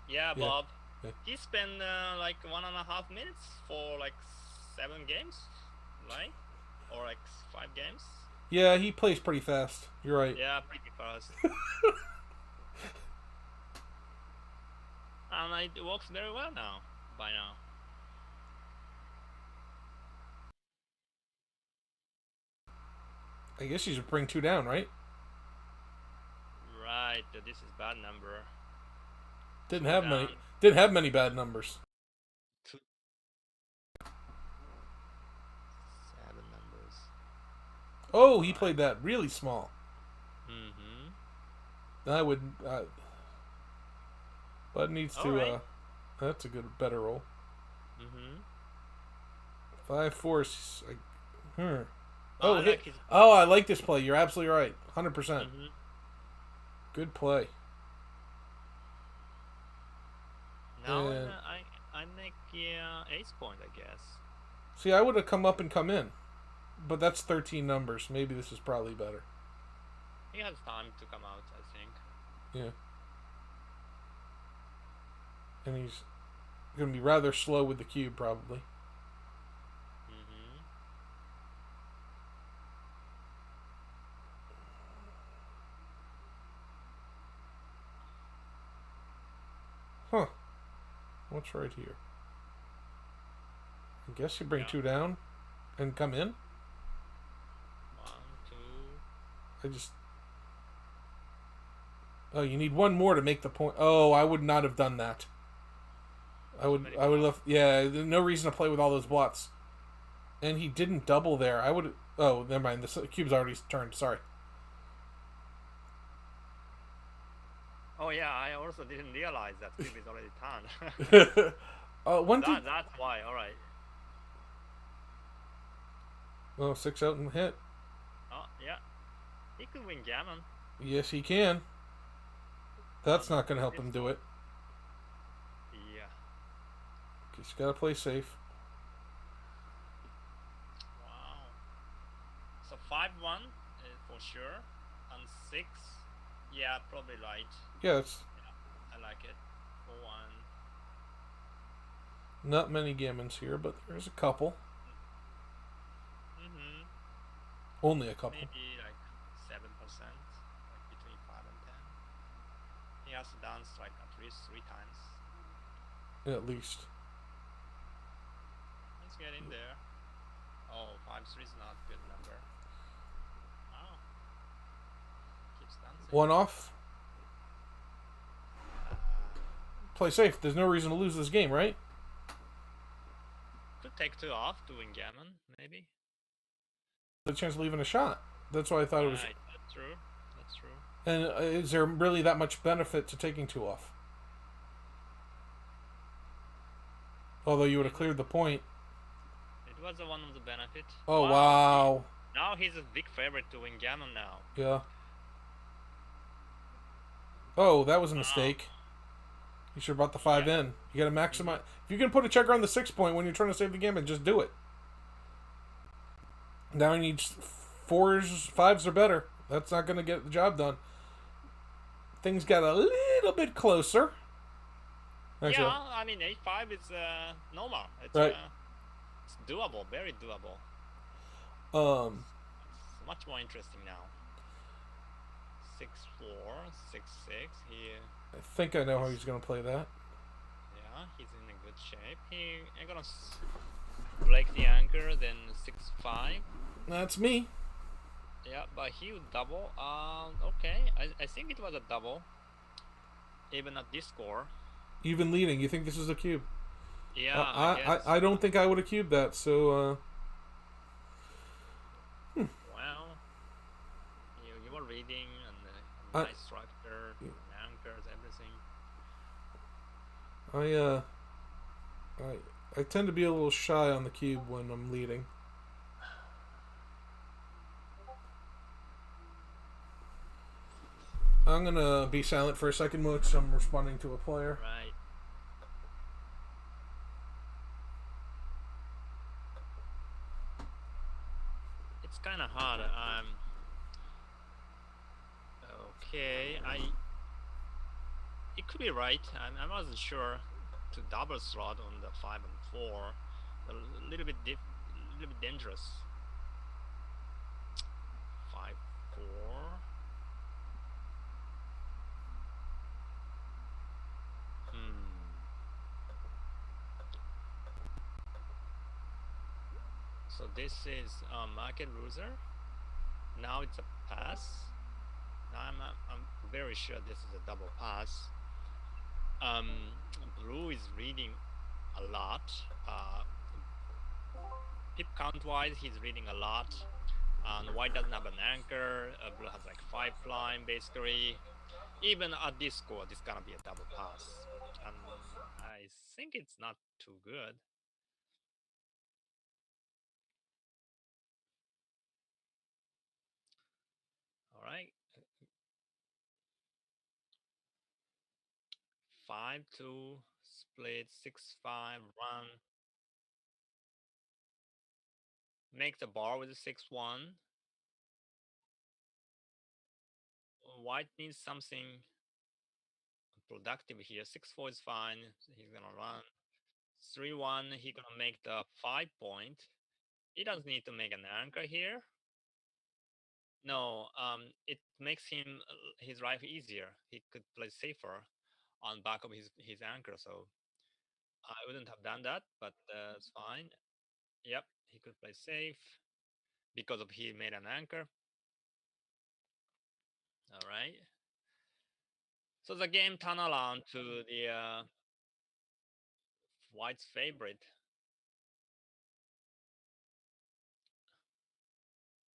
Yeah, Yeah. Bob. Yeah. He spent like 1.5 minutes for like 7 games, right? Or like 5 games. Yeah, he plays pretty fast. You're right. Yeah, pretty fast. And it works very well now. By now. I guess you should bring two down, right? Right. This is bad number. Didn't Two have down. many. Didn't have many bad numbers. 7 numbers. Oh, he played that really small. Mm-hmm. I would. Bud needs to. Alright. That's a good, better roll. Mm-hmm. 5-4. Oh, Oh, I hit. like his. Oh, I like this play. You're absolutely right. 100%. Mm-hmm. Good play. Now And- I make ace point, I guess. See, I would have come up and come in, but that's 13 numbers. Maybe this is probably better. He has time to come out, I think. Yeah. And he's going to be rather slow with the cube, probably. Mm-hmm. Huh. What's right here? I guess you bring Yeah. two down and come in. 1, 2. I just. Oh, you need one more to make the point. Oh, I would not have done that. I would have left. Yeah, there's no reason to play with all those blots. And he didn't double there. I would. Oh, never mind. The cube's already turned. Sorry. Oh yeah, I also didn't realize that cube is already turned. One thing. That's why. All right. Oh, 6 out and hit. Oh yeah, he could win gammon. Yes, he can. That's not going to help him do it. Yeah. He's got to play safe. Wow. So 5-1 for sure, and 6. Yeah, probably right. Yeah, it's I like it. 4-1. not many gammons here, but there's a couple. Mm-hmm. Only a couple. Maybe like 7%, like between 5 and 10. He has to dance like at least 3 times. At least. Let's get in there. Oh, 5-3 is not a good number. Wow. Keeps dancing. One off. Uh, Play safe. There's no reason to lose this game, right? could take 2 off to win gammon, maybe. The chance of leaving a shot. That's why I thought it was. Right, that's true. That's true. And is there really that much benefit to taking 2 off? Although you would have cleared the point. It was one of the benefit. Oh, Wow. wow. Now he's a big favorite to win Gammon now. Yeah. Oh, that was a Wow. mistake. You should have brought the 5 Yeah. in. You gotta maximize. If you can put a checker on the 6 point when you're trying to save the game, just do it. Now you need 4s, 5s or better. That's not gonna get the job done. Things got a little bit closer. Actually, Yeah, I mean A5 is normal. right. It's doable, very doable. Um, It's much more interesting now. 6-4, 6-6. I think I know how he's gonna play that. Yeah, he's in a good shape. He ain't gonna break the anchor, then 6-5. That's me. Yeah, but he would double. Okay, I think it was a double. Even at this score. Even leading. You think this is a cube? Yeah, I guess. I don't think I would have cubed that. So. Well, you were reading and nice structure, anchors, everything. I tend to be a little shy on the cube when I'm leading. I'm gonna be silent for a second, Mooch. I'm responding to a player. Right. It's kind of hard. Okay. It could be right. I wasn't sure to double slot on the 5 and 4. A little bit dangerous. 5-4. So this is market loser. Now it's a pass. Now I'm very sure this is a double pass. Blue is reading a lot. Pip count wise, he's reading a lot. And white doesn't have an anchor. Blue has like 5 prime basically. Even at this score, this is gonna be a double pass. And I think it's not too good. All right. 5-2 split 6-5 run. Make the bar with a 6-1. White needs something productive here. 6-4 is fine. He's gonna run 3-1. He's gonna make the 5 point. He doesn't need to make an anchor here. No, it makes him his life easier. He could play safer on back of his anchor. So I wouldn't have done that, but it's fine. Yep, he could play safe because of he made an anchor. All right. So the game turned around to the white's favorite.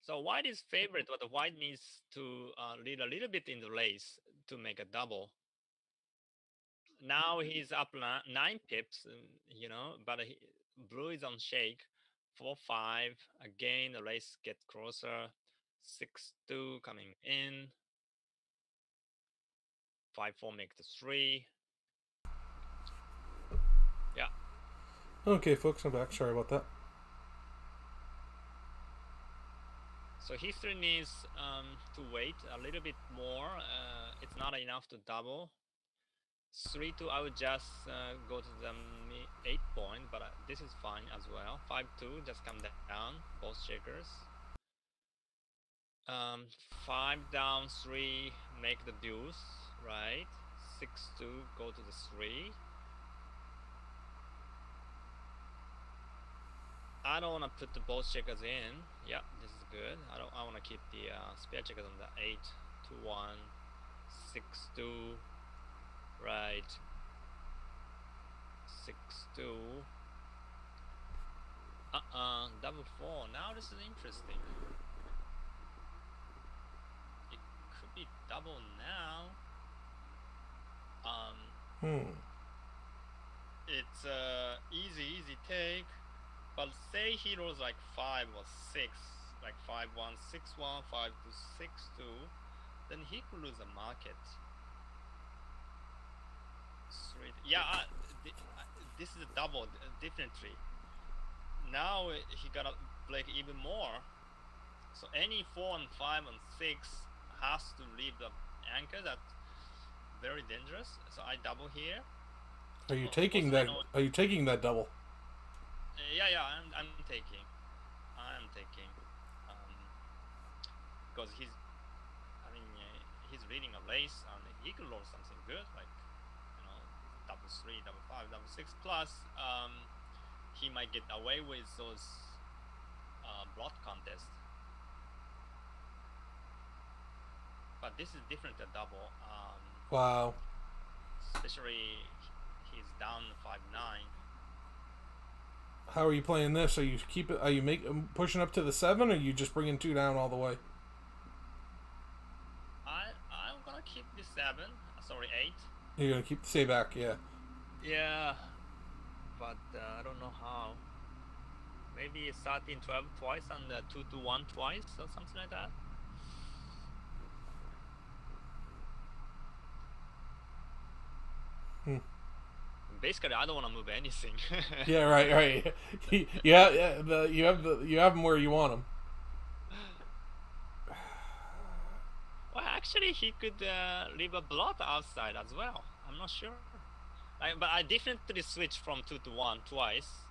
So white is favorite, but the white needs to lead a little bit in the race to make a double. Now he's up 9 pips, but blue is on shake. 4-5. Again, the race gets closer. 6-2 coming in. 5-4 make the 3. Yeah. Okay, folks, I'm back. Sorry about that. So history needs to wait a little bit more. It's not enough to double. 3-2, I would just go to the 8 point, but this is fine as well. 5-2, just come down, both shakers. 5 down, 3, make the deuce, right? 6-2, go to the 3. I don't want to put the both checkers in. Yeah, this is good. I want to keep the spare checkers on the 8-2-1, 6-2, right? 6-2. Double 4. Now this is interesting. It could be double now. Um, it's easy take. But say he rolls like 5 or 6, like 5-1, 6-1, 5-2, 6-2, then he could lose the market. Yeah, this is a double, definitely. Now he gotta break even more. So any 4 and 5 and 6 has to leave the anchor. That's very dangerous. So I double here. Are you taking that? Are you taking that double? Yeah, I'm taking. Because he's reading a lace and he could roll something good, like double 3, double 5, double 6 plus. He might get away with those blot contests. But this is different than double. Wow. Especially he's down 5-9. How are you playing this? Are you pushing up to the 7, or are you just bringing 2 down all the way? I'm gonna keep the 7. Sorry, 8. You're gonna keep the stay back, yeah. Yeah, but I don't know how. Maybe 13-12 twice and 2-1 twice or something like that. Basically, I don't want to move anything. Yeah, right. Yeah, you have them where you want them. Well, actually, he could leave a blot outside as well. I'm not sure. But I definitely switched from 2-1 twice.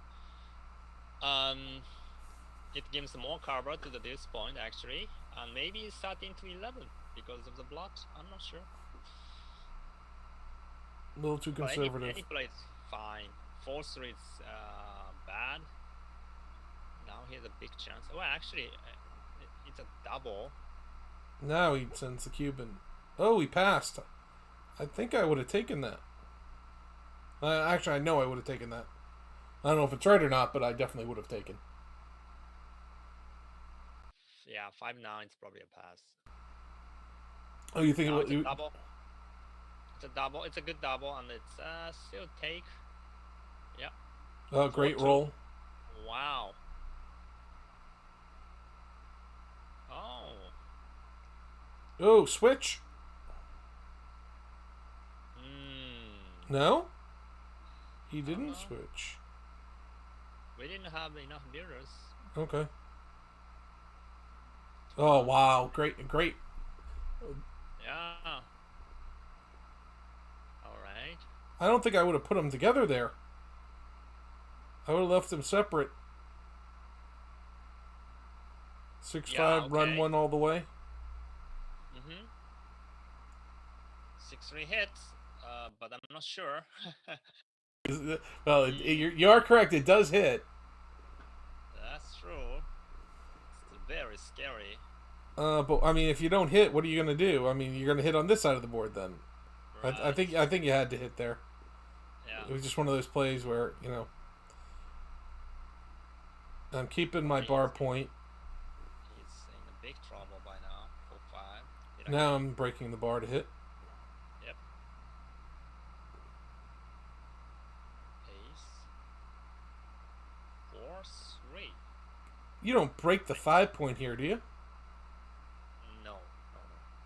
It gives more cover to this point actually, and maybe 13-11 because of the blot. I'm not sure. A little too conservative. Any play is fine. 4-3 is bad. Now he has a big chance. Well, actually, it's a double. Now he sends the Cuban. Oh, he passed. I think I would have taken that. Actually, I know I would have taken that. I don't know if it's right or not, but I definitely would have taken. Yeah, 5-9 is probably a pass. Oh, you think it's a double? It's a double. It's a good double, and it's still take. Yeah. Oh, great roll. Wow. Oh. Oh, switch. No? He didn't switch. We didn't have enough mirrors. Okay. Oh, wow. Great. Yeah. Alright. I don't think I would have put them together there. I would have left them separate. 6-5, okay. Run 1 all the way. 6-3 hits, but I'm not sure. Well, you are correct. It does hit. That's true. It's very scary. But I mean, if you don't hit, what are you going to do? I mean, you're going to hit on this side of the board then. Right. I think you had to hit there. Yeah. It was just one of those plays where I'm keeping my bar point. He's in a big trouble by now. 4-5. Now I'm breaking the bar to hit. Yep. Ace. 4-3. You don't break the 5 point here, do you? No,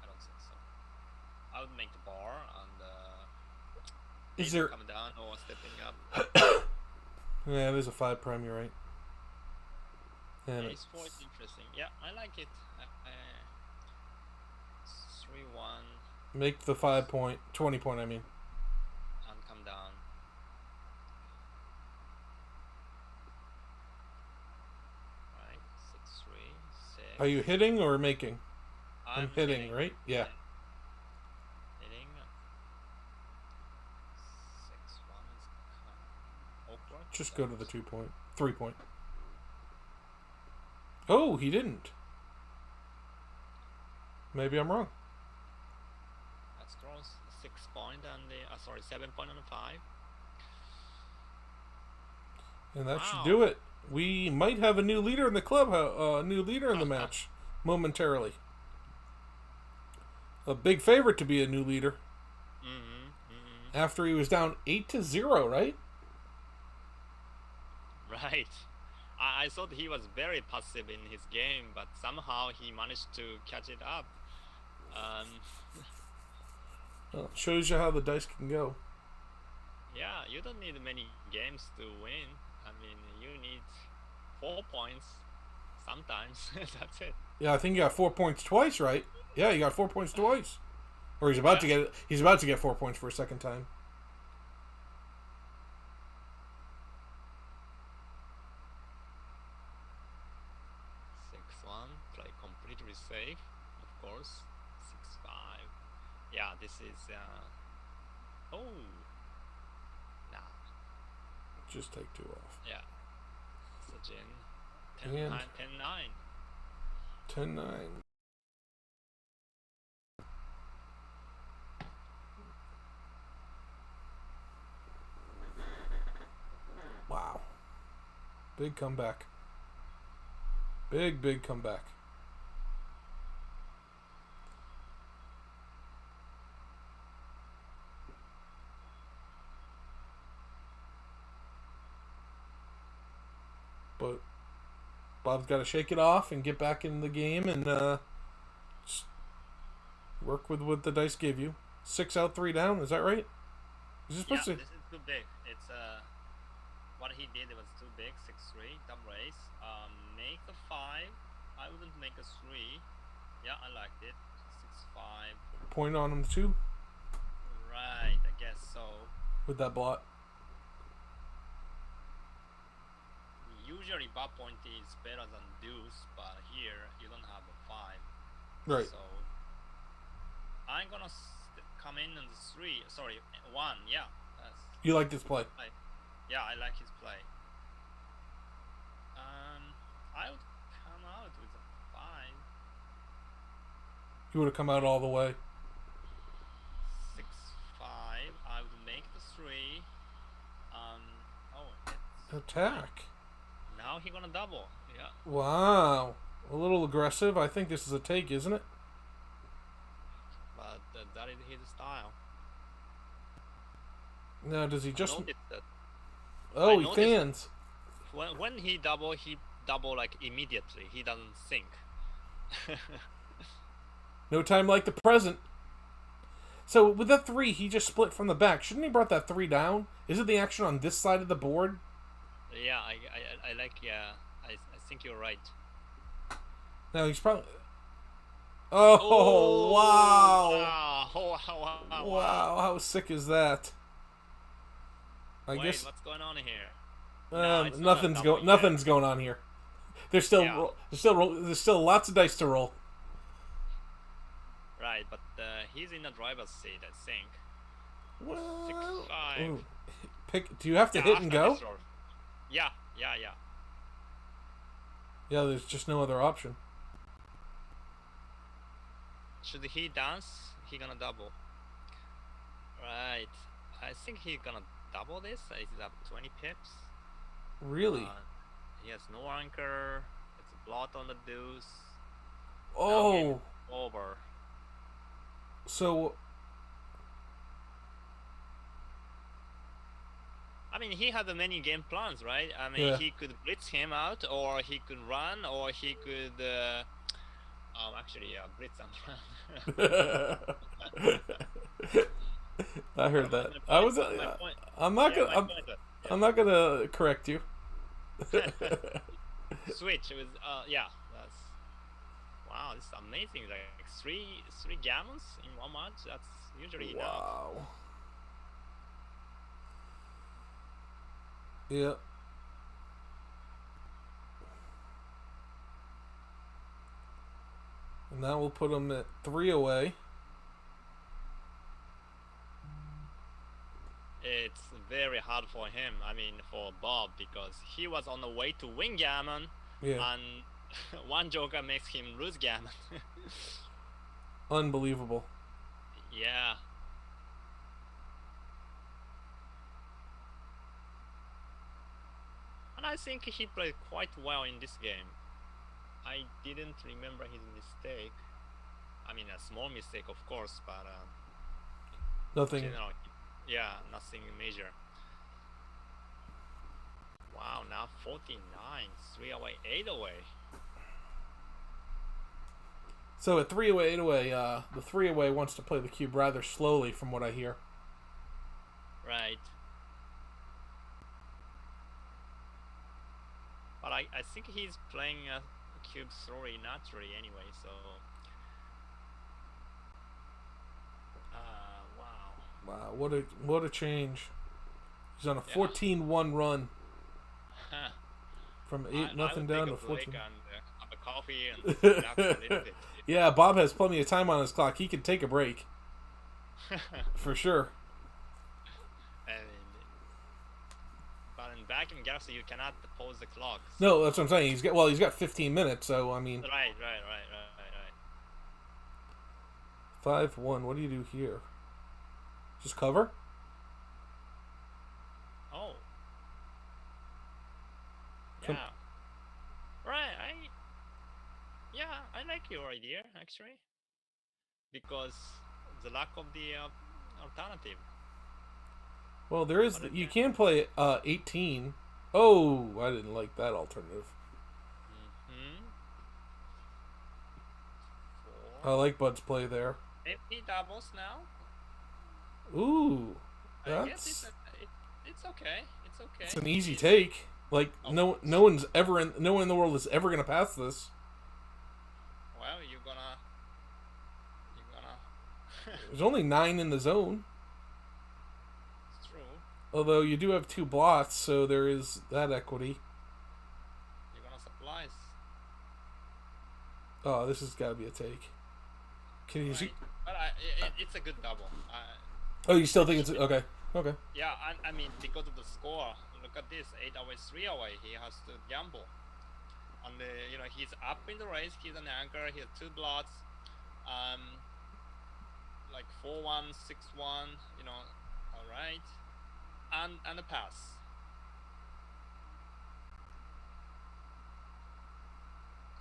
I don't think so. I would make the bar and is there coming down or stepping up? Yeah, there's a 5 prime. You're right. And Ace 4 is interesting. Yeah, I like it. 3-1. Make the 5 point, 20 point. I mean. And come down. Right, 6-3, 6. Are you hitting or making? I'm hitting, right? Yeah. Hitting. 6-1 is kind of awkward. Just go to the 2 point, 3 point. Oh, he didn't. Maybe I'm wrong. That's close. 6 point and 7 point on the 5. And that should do it. We might have a new leader in the club, new leader in the match momentarily. A big favorite to be a new leader. Mm-hmm. Mm-hmm. After he was down 8-0, right? Right. I thought he was very passive in his game, but somehow he managed to catch it up. Um, Well, it shows you how the dice can go. yeah, you don't need many games to win. I mean, you need 4 points sometimes. That's it. Yeah, I think you got 4 points twice, right? Yeah, you got 4 points twice. Or he's about Yeah. to get. He's about to get 4 points for a second time. 6-1, play completely safe, of course. 6-5. Yeah, this is. Oh, nah. Just take 2 off. Yeah, Sajin. And 10-9, 10-9. 10-9. Wow. Big comeback. Big comeback. But Bob's got to shake it off and get back in the game and just work with what the dice give you. 6 out, 3 down. Is that right? Is this Yeah, supposed to? this is too big. It's what he did was too big. 6-3, double race. Make a 5. I wouldn't make a 3. Yeah, I liked it. 6-5. Point on him too Right, I guess so. with that blot. Usually bar point is better than deuce, but here you don't have a 5. Right. So I'm gonna come in on the 3. Sorry, 1. Yeah. That's, You like this play? yeah, I like his play. I would come out with a 5. You would have come out all the way. 6-5. I would make the 3. Oh, it's Attack. now he gonna double. Yeah. Wow. A little aggressive. I think this is a take, isn't it? But that is his style. Now, does he just... I noticed that Oh, I he noticed- fans. when he double like immediately. He doesn't think. No time like the present. So, with that 3, he just split from the back. Shouldn't he brought that 3 down? Isn't the action on this side of the board? Yeah, I like. Yeah, I think you're right. Now, he's probably... Oh, wow. Wow! Wow, how sick is that? I Wait, guess what's going on here? No, it's not a nothing's double nothing's going on here. There's still Yeah. there's still lots of dice to roll. Right, but he's in the driver's seat, I think. Well, 6-5. ooh. Pick. Do you have to Yeah, hit and after go? this roll. Yeah. Yeah, there's just no other option. Should he dance? He gonna double. Right. I think he gonna double this. It's up 20 pips. Really? He has no anchor. It's a blot on the deuce. Oh, Over. so I mean, he had many game plans, right? I mean, Yeah. he could blitz him out, or he could run, or he could. Actually, blitz and run. I heard that. My I point- was. my point- I'm not yeah, gonna. my point, I'm not gonna correct you. Switch with yeah, that's wow, this is amazing. Like three gammons in one match. That's usually enough. Wow. Yeah. And now we'll put him at 3 away. It's very hard for him. I mean, for Bob, because he was on the way to win gammon, Yeah. and one joker makes him lose gammon. Unbelievable. Yeah. And I think he played quite well in this game. I didn't remember his mistake. I mean, a small mistake, of course, but Nothing. general, yeah, nothing major. Wow, now 49, 3 away, 8 away. So at 3 away, 8 away, the 3 away wants to play the cube rather slowly, from what I hear. Right. But I think he's playing a cube slowly naturally anyway, so. Wow. Wow, what a change. He's on a 14-1 run. From 8-0 down to 14. And have a coffee and relax a little bit. Yeah, Bob has plenty of time on his clock. He can take a break. For sure. But in Backgammon Galaxy, you cannot pause the clock. So. No, that's what I'm saying. He's got 15 minutes, so I mean. Right. 5-1. What do you do here? Just cover? Oh. Yeah. Right. I like your idea actually, because the lack of the alternative. Well, there is. You can play 18. Oh, I didn't like that alternative. I like Bud's play there. Empty doubles now. Ooh, I guess it's okay. It's okay. It's an easy take. Like no one in the world is ever gonna pass this. Well, you're gonna. There's only 9 in the zone. It's true. Although you do have 2 blots, so there is that equity. You're gonna supplies. Oh, this has got to be a take. Can you see? But it's a good double. Oh, you still think it's okay? Okay. Yeah, I mean, because of the score, look at this: 8 away, 3 away. He has to gamble. And he's up in the race. He's an anchor. He has 2 blots. Like 4-1, 6-1. All right, and a pass.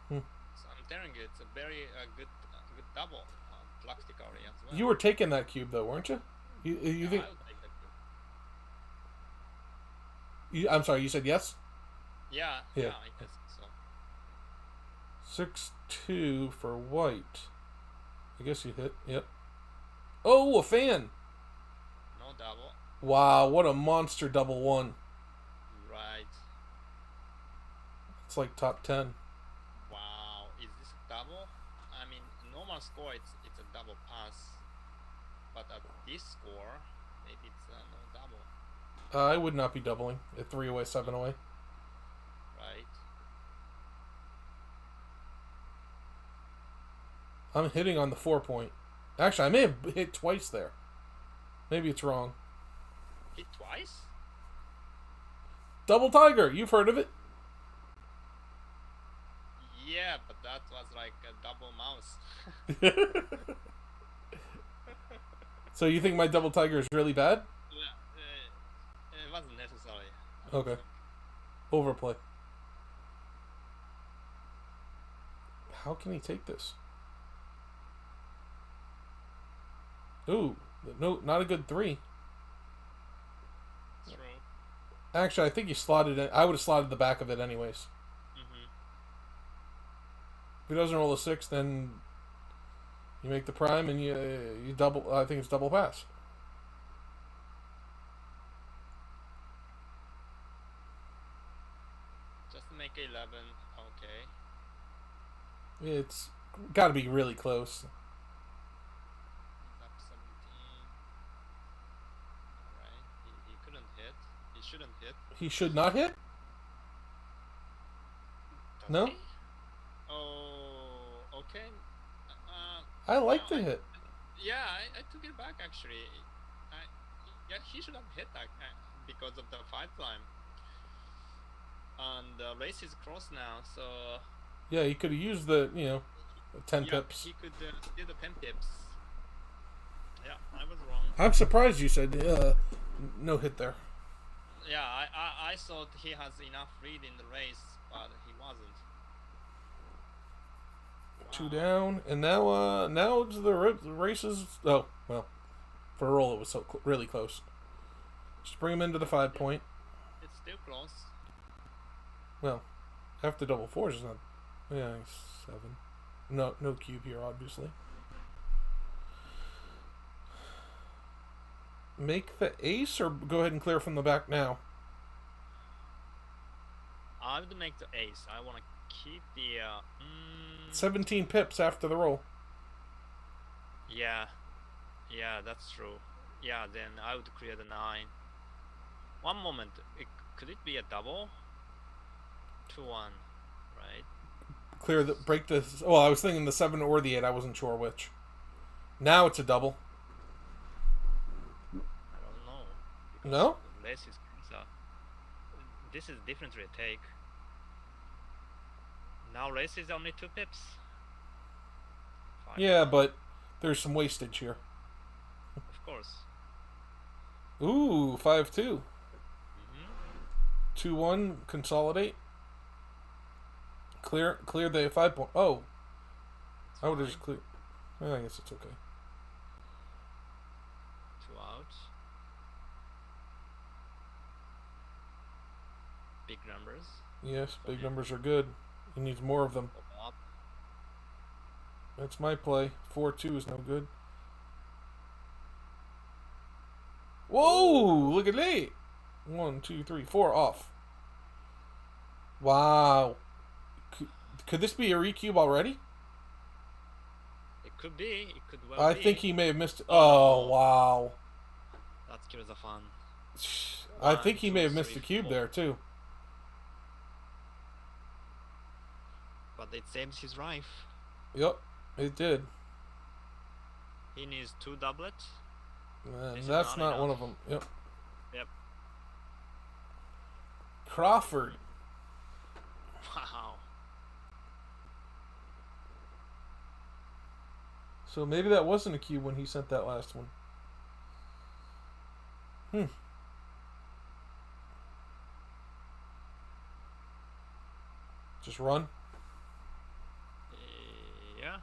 So I'm telling you, it's a very good double, practically as well. You were taking that cube though, weren't you? You think? I would take that cube. I'm sorry. You said yes. Yeah. I guess so. 6-2 for white. I guess you hit. Yep. Oh, a fan. No double. Wow, what a monster double one. Right. It's like top 10. Wow, is this a double? I mean, normal score it's a double pass, but at this score, maybe it's no double. I would not be doubling at 3 away, 7 away. Right. I'm hitting on the 4-point. Actually, I may have hit twice there. Maybe it's wrong. Hit twice? Double Tiger, you've heard of it. Yeah, but that was like a double mouse. So you think my Double Tiger is really bad? It wasn't necessary. Okay. Overplay. How can he take this? Ooh, no, not a good 3. True. Actually, I think you slotted it. I would have slotted the back of it anyways. If he doesn't roll a 6, then you make the prime and you double. I think it's double pass. Just make 11. Okay. It's got to be really close. Up 17. Alright. He couldn't hit. He shouldn't hit. He should not hit? No? Oh, okay. I like the hit. Yeah, I took it back actually. Yeah, he should have hit that because of the 5 climb. And the race is close now, so. Yeah, he could have used the 10 pips. He could do the 10 pips. Yeah, I was wrong. I'm surprised you said no hit there. Yeah, I thought he has enough lead in the race, but he wasn't. Wow. 2 down, and now it's the races. Oh well, for a roll it was really close. Just bring him into the 5 point. It's still close. Well, after double fours is not. Yeah, 7. No cube here, obviously. Make the ace, or go ahead and clear from the back now. I would make the ace. I want to keep the 17 pips after the roll. Yeah, that's true. Yeah, then I would clear the 9. One moment, could it be a double? 2-1, right? Break the. Well, I was thinking the 7 or the 8. I wasn't sure which. Now it's a double. I don't know. No? Less is this is definitely a take. Now race is only 2 pips. 5. Yeah, but there's some wastage here. Of course. Ooh, 5-2. 2-1, consolidate. Clear the 5 point. Oh. I would have just clear. I guess it's okay. 2 outs. Big numbers. Yes, big numbers are good. He needs more of them. Up. That's my play. 4-2 is no good. Whoa! Look at that. 1, 2, 3, 4 off. Wow. Could this be a recube already? It could be. It could well I be. think he may have missed. Oh, wow. That kills the fun. I think he may have missed the cube there, too. But it saves his life. Yep, it did. He needs 2 doublets. And This that's is not not one enough. of them. Yep. Yep. Crawford. Wow. So maybe that wasn't a cube when he sent that last one. Just run. Yeah.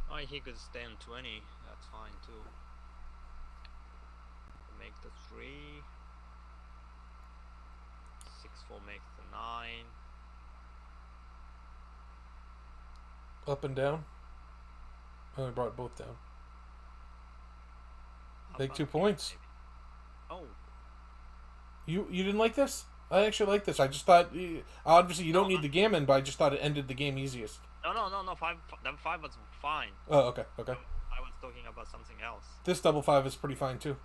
Oh, he could stay on 20. That's fine too. Make the 3. 6-4 makes the 9. Up and down. Oh, I brought both down. Take 2 points. Maybe. Oh. You didn't like this? I actually like this. I just thought, obviously you don't need the gammon, but I just thought it ended the game easiest. No. 5. That 5 was fine. Oh, okay. I was talking about something else. This double 5 is pretty fine too.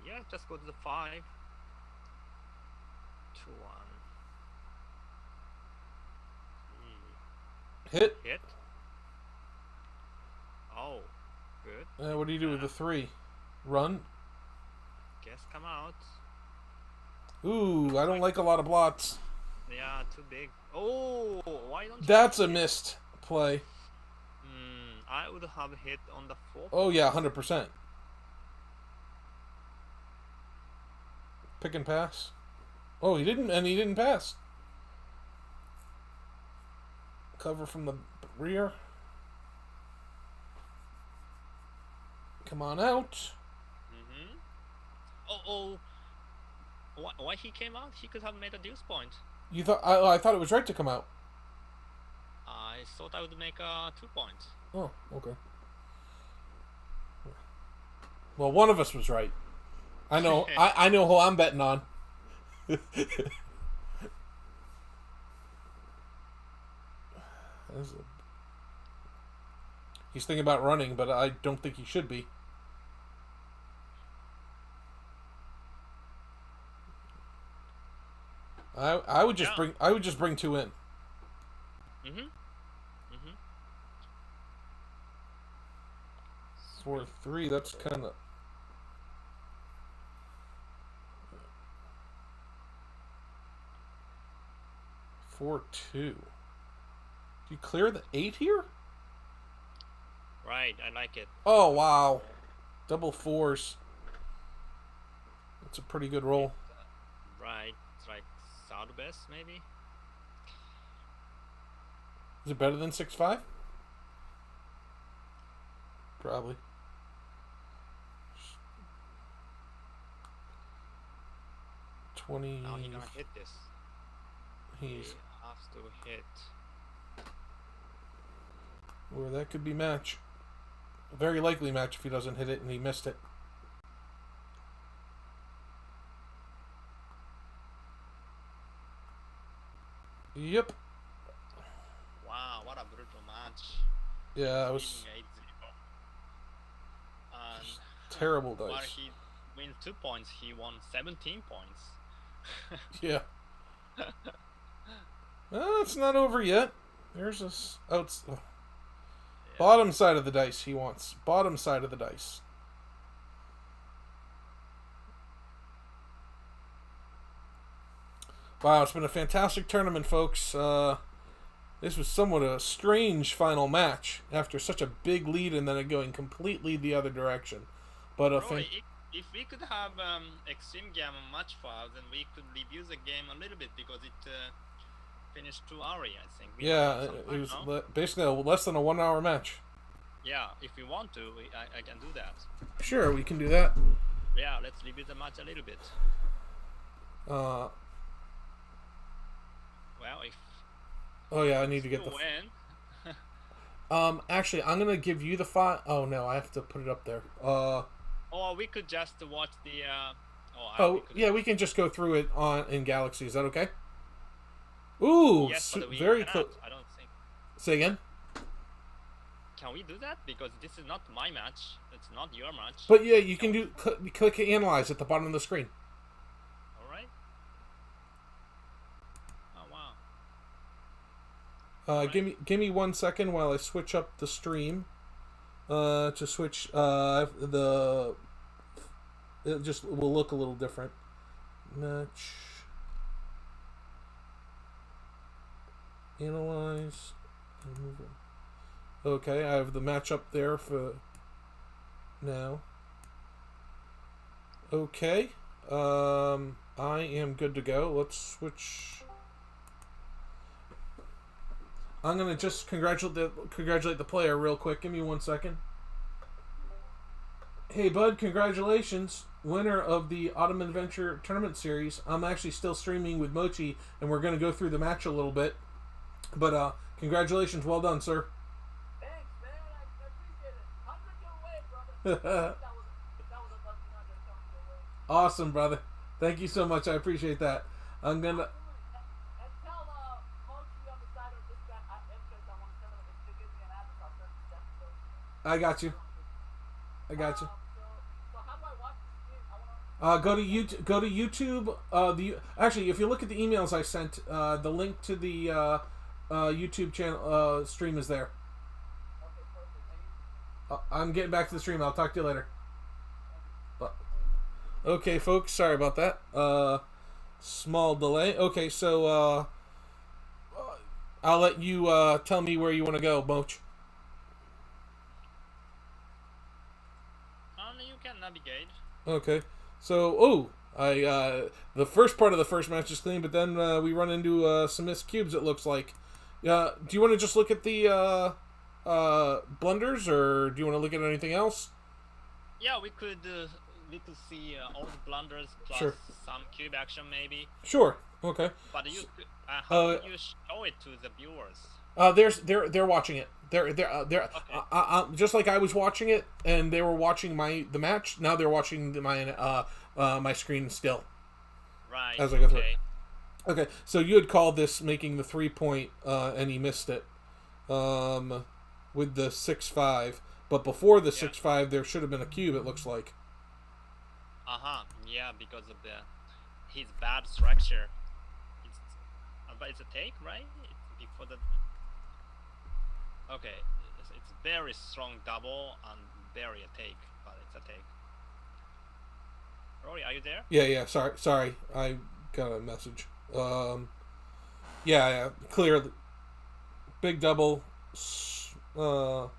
Yeah, just go to the 5. 2-1. Hit. Hit. Oh, good. What do you do with the 3? Run. Guess come out. Ooh, I don't like a lot of blots. Yeah, too big. Oh, why don't you? That's a missed play. I would have hit on the 4. Oh yeah, 100%. Pick and pass. Oh, he didn't pass. Cover from the rear. Come on out. Oh. Why he came out? He could have made a deuce point. You thought I thought it was right to come out. I thought I would make a 2 point. Oh, okay. Well, one of us was right. I know. I know who I'm betting on. He's thinking about running, but I don't think he should be. I would just bring 2 in. 4-3. That's kind of. Four two. Do you clear the 8 here? Right, I like it. Oh wow, double 4s. That's a pretty good roll. Right, it's like third best, maybe. Is it better than 6'5"? Probably. Now he gonna hit this. He He's has to hit. where that could be match. A very likely match if he doesn't hit it and he missed it. Yep. Wow, what a brutal match. Yeah, I was Leading 8-0. And terrible while dice. he wins 2 points, he won 17 points. Yeah. Well, it's not over yet. There's this bottom side of the dice he wants. Bottom side of the dice. Wow, it's been a fantastic tournament, folks. This was somewhat a strange final match after such a big lead and then it going completely the other direction. But Rory, if we could have Extreme Gammon match file, then we could review the game a little bit because it finished too early, I think. We yeah, have some it time, was no? basically less than a 1 hour match. Yeah, if we want to, I can do that. Sure, we can do that. Yeah, let's review the match a little bit. Uh, Well, if oh yeah, I need to get you the. win, Actually, I'm gonna give you the file. Oh no, I have to put it up there. or we could just watch the. Oh yeah, we can just go through it in Galaxy. Is that okay? Ooh, Yes, but we very cannot, close. I don't think. Say again. Can we do that? Because this is not my match. It's not your match. But yeah, you can do click analyze at the bottom of the screen. All right. Oh wow. Right. Give me 1 second while I switch up the stream. To switch the. It just will look a little different. Match. Analyze. Okay, I have the match up there for now. Okay. I am good to go. Let's switch. I'm gonna just congratulate the player real quick. Give me 1 second. Hey bud, congratulations, winner of the Autumn Adventure Tournament Series. I'm actually still streaming with Mochy, and we're gonna go through the match a little bit. But congratulations, well done, sir. Thanks, man. I appreciate it. 100 your way, brother. that was a lucky 100 coming your way. Awesome, brother. Thank you so much. I appreciate that. I'm gonna. Absolutely. And tell Mochy on the side of this guy entrance I want to send him to give me an address. I'll send him that. I got you. I got you. So how do I watch the stream? I want to. Go to YouTube. Go to YouTube. Actually, if you look at the emails I sent, the link to the YouTube channel stream is there. Okay, perfect. I'm getting back to the stream. I'll talk to you later. Okay, folks. Sorry about that. Small delay. Okay, so I'll let you tell me where you want to go, Moch. You can navigate. Okay. So, the first part of the first match is clean, but then we run into some missed cubes, it looks like. Do you want to just look at the blunders, or do you want to look at anything else? Yeah, we could see all the blunders plus Sure. some cube action maybe. Sure. Okay. But you how do you show it to the viewers? They're watching it. They're Okay. just like I was watching it, and they were watching the match. Now they're watching my screen still. Right. As I go through okay. Okay, so you had called this making the 3-point, and he missed it, with the 6-5. But before the 6-5, there should have been a cube. It looks like. Yeah, because of his bad structure. But it's a take, right? It's before the. Okay, it's very strong double and very a take, but it's a take. Rory, are you there? Yeah. Sorry. I got a message. Yeah. Clearly, big double. What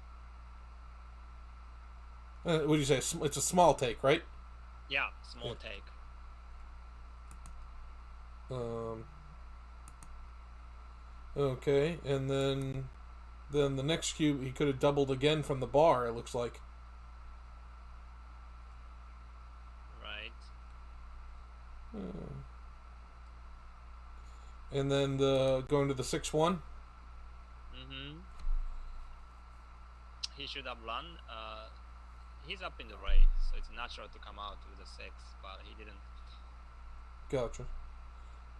do you say? It's a small take, right? Yeah, small take. Okay, and then the next cube he could have doubled again from the bar. It looks like. Right. And then the going to the 6-1. Mm-hmm. He should have run. He's up in the race, so it's natural to come out with a 6, but he didn't. Gotcha.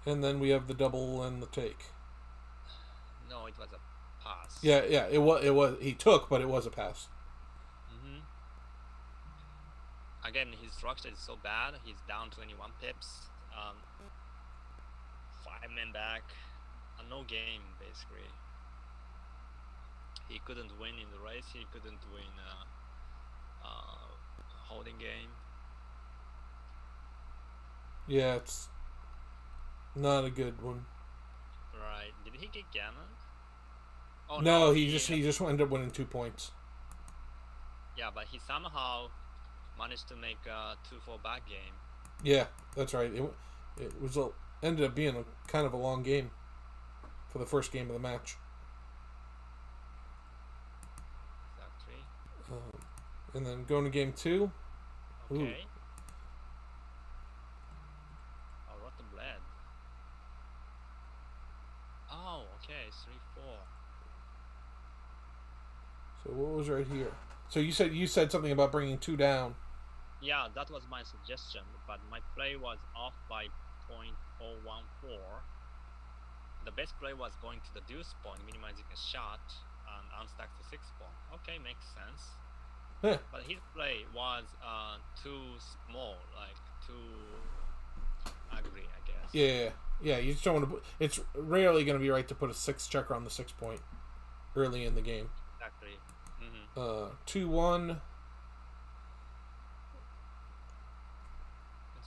And then we have the double and the take. No, it was a pass. Yeah, yeah. It was. He took, but it was a pass. Mm-hmm. Again, his structure is so bad. He's down 21 pips. 5 men back. No game, basically. He couldn't win in the race. He couldn't win holding game. Yeah, it's not a good one. Right. Did he get gammon? Oh No, he just ended up winning 2 points. Yeah, but he somehow managed to make a 2-4 back game. Yeah, that's right. It was ended up being a kind of a long game for the first game of the match. Exactly. And then going to game 2. Okay. Ooh. Oh, rotten bled. Oh, okay, 3-4. So what was right here? So you said something about bringing 2 down. Yeah, that was my suggestion, but my play was off by 0.014. The best play was going to the deuce point, minimizing a shot, and unstack the 6 pawn. Okay, makes sense. Yeah. But his play was too small, like too ugly, I guess. Yeah. You just don't want to put. It's rarely going to be right to put a 6 checker on the 6 point early in the game. Exactly. 2-1.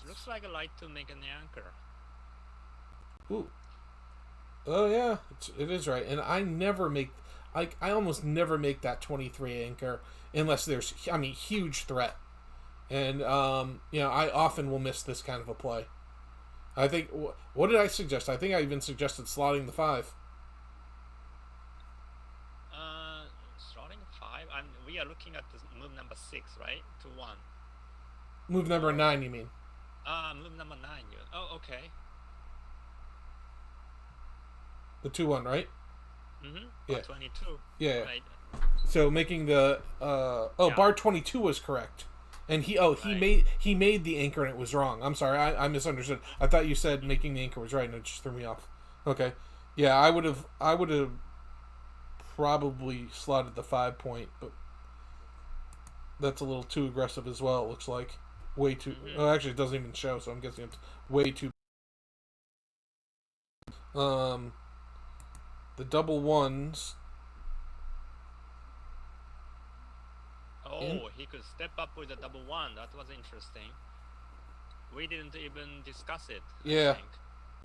It looks like I like to make an anchor. Ooh. Oh yeah, it is right, and I never make. I almost never make that 23 anchor unless there's huge threat, and I often will miss this kind of a play. I think what did I suggest? I think I even suggested slotting the 5. Slotting 5. We are looking at the move number 6, right? 2-1. Move number 9, you mean? Move number 9. Oh, okay. The 2-1, right? Mm-hmm. Yeah. 22. Yeah. Right. So making the Yeah. bar 22 was correct, and he Right. made the anchor and it was wrong. I'm sorry, I misunderstood. I thought you said making the anchor was right, and it just threw me off. Okay, yeah, I would have probably slotted the 5 point, but that's a little too aggressive as well. It looks like way too. Mm-hmm. Oh, actually, it doesn't even show, so I'm guessing it's way too. The double ones. Oh, he could step up with a double 1. That was interesting. We didn't even discuss it. Yeah.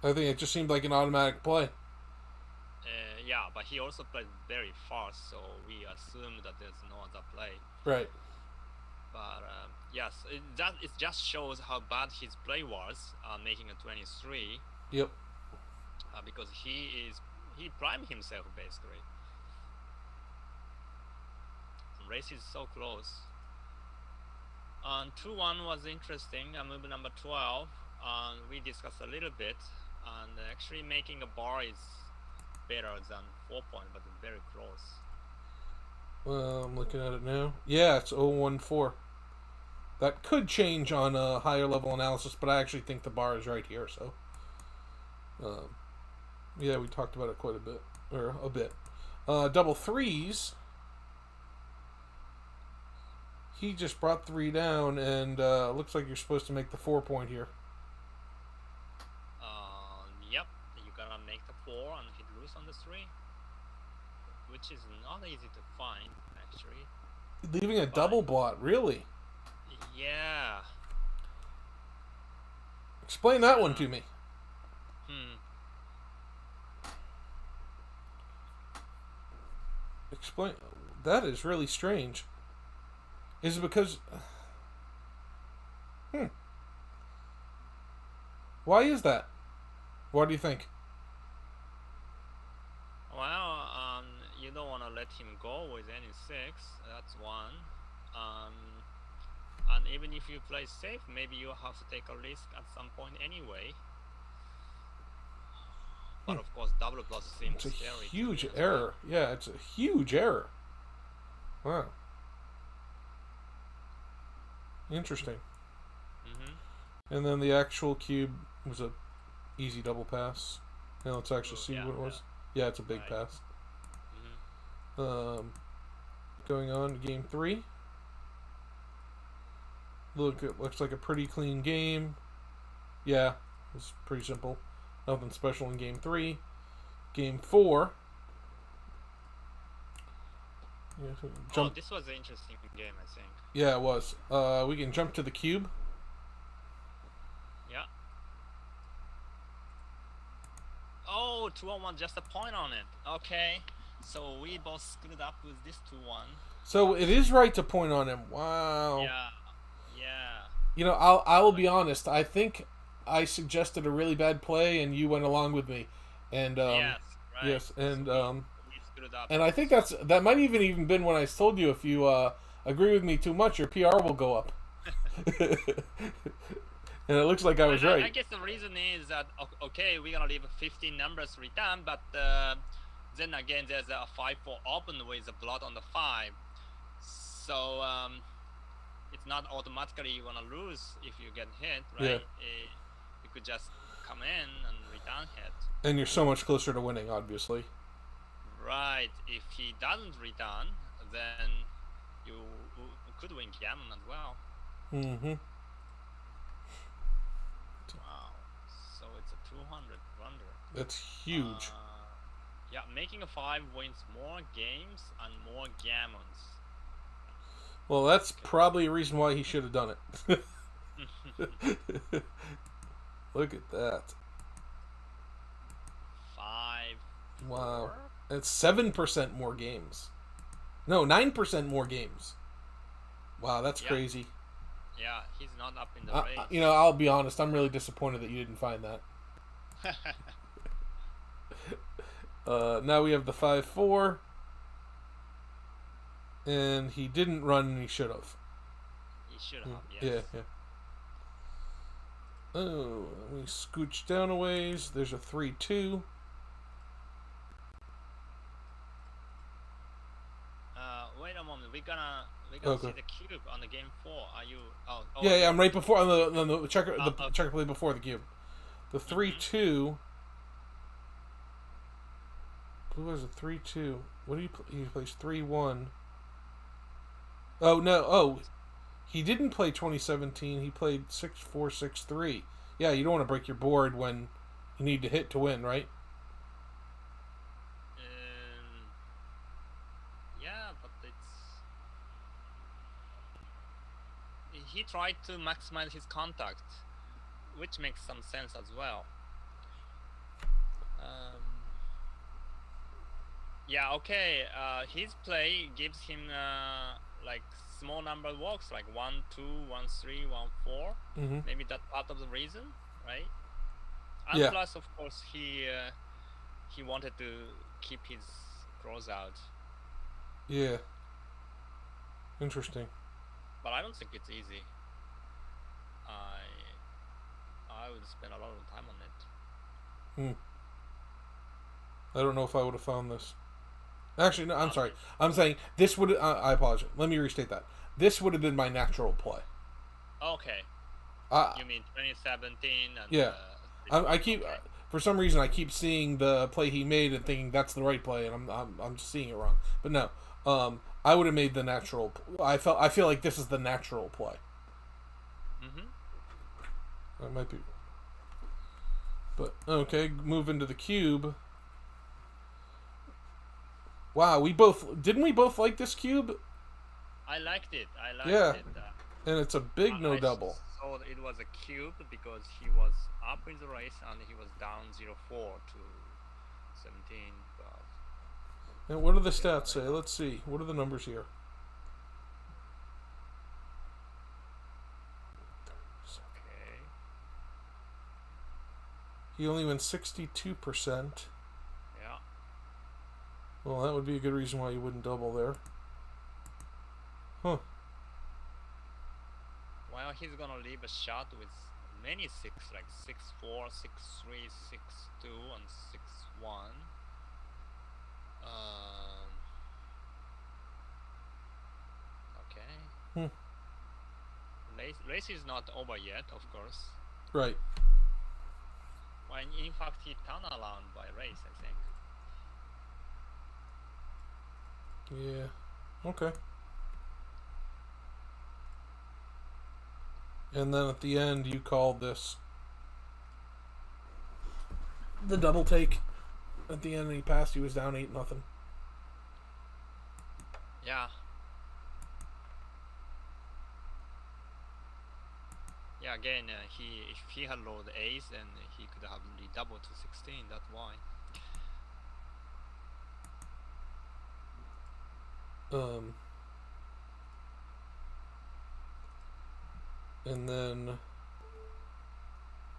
I think it just seemed like an automatic play. Yeah, but he also played very fast, so we assumed that there's no other play. Right. But yes, it just shows how bad his play was, making a 23. Yep. Because he primed himself basically. The race is so close. 2-1 was interesting. Move number 12. We discussed a little bit, and actually making a bar is better than 4 point, but it's very close. Well, I'm looking at it now. Yeah, it's 014. That could change on a higher level analysis, but I actually think the bar is right here. So, yeah, we talked about it quite a bit, or a bit. Double 3s. He just brought 3 down, and looks like you're supposed to make the 4 point here. Yep, you gotta make the 4 and hit loose on the 3, which is not easy to find actually. Leaving a double blot, really? Yeah. Explain that one to me. Explain. That is really strange. Is it because... Why is that? What do you think? let him go with any 6. That's one. And even if you play safe, maybe you have to take a risk at some point anyway. But of course, double plus seems It's a scary. huge to me as error. Yeah, it's a huge error. Wow. Interesting. well. And then the actual cube was a easy double pass. Now let's actually see yeah, what it was. Yeah, it's a big Right. pass. Mhm. Going on to game 3. Look, it looks like a pretty clean game. Yeah, it's pretty simple. Nothing special in game 3. Game 4. Yeah, so Oh, jump. this was an interesting game, I think. Yeah, it was. We can jump to the cube. Yeah. Oh, 2-on-1, just a point on it. Okay. So we both screwed up with this 2-1. So it is right to point on him. Wow. Yeah. Yeah. You know, I'll be honest. I think I suggested a really bad play, and you went along with me. And Yes, right. yes, and we screwed up. and I think that might even been when I told you, if you agree with me too much, your PR will go up. And it looks like I was right. I guess the reason is that okay, we're gonna leave 15 numbers return, but then again, there's a 5-4 open with a blood on the 5, so it's not automatically you're gonna lose if you get hit, right? You could just come in and return hit. And you're so much closer to winning, obviously. Right. If he doesn't return, then you could win gammon as well. Mm-hmm. Wow. So it's a 200 wonder. That's huge. Yeah, making a 5 wins more games and more gammons. Well, that's probably a reason why he should have done it. Look at that. 5. Wow. 4? It's 7% more games. No, 9% more games. Wow, that's Yeah. crazy. Yeah, he's not up in the race. You know, I'll be honest. I'm really disappointed that you didn't find that. Now we have the 5-4. And he didn't run, and he should have. He should have, yes. Yeah. Oh, let me scooch down a ways. There's a 3-2. Wait a moment. We're gonna Okay. see the cube on the game 4. Are you? Oh. Yeah. I'm right before on the checker okay. checker play before the cube. The 3-2. Blue has a 3-2. What do you play? He plays 3-1. Oh no! Oh, he didn't play 2017. He played 6-4, 6-3. Yeah, you don't want to break your board when you need to hit to win, right? Yeah, but he tried to maximize his contact, which makes some sense as well. Yeah, okay. His play gives him like small number walks, like 1, 2, 1, 3, 1, 4. Mm-hmm. Maybe that's part of the reason, right? And Yeah. plus, of course, he wanted to keep his cross out. Yeah. Interesting. But I don't think it's easy. I would spend a lot of time on it. I don't know if I would have found this. Actually, no, I'm sorry. I'm saying this would... I apologize. Let me restate that. This would have been my natural play. Okay. You mean 2017? And, Yeah. I keep... Okay. For some reason, I keep seeing the play he made and thinking that's the right play, and I'm just seeing it wrong. But no. I would have made the natural... I feel like this is the natural play. Mm-hmm. That might be... But, okay, move into the cube. Wow, didn't we both like this cube? I liked it. Yeah. It. And it's a big no I double. saw it was a cube because he was up in the race and he was down 0-4 to 17. But And what do the stats say? Let's see. What are the numbers here? okay. He only went 62%. Yeah. Well, that would be a good reason why you wouldn't double there. Huh. Well, he's gonna leave a shot with many 6, like 6-4, 6-3, 6-2, and 6-1. Okay. Race is not over yet, of course. Right. Well, in fact, he turned around by race, I think. Yeah. Okay. And then at the end, you called this the double take. At the end, he passed. He was down 8-0. Yeah. Yeah. Again, if he had rolled ace, then he could have redoubled to 16. That's why. And then,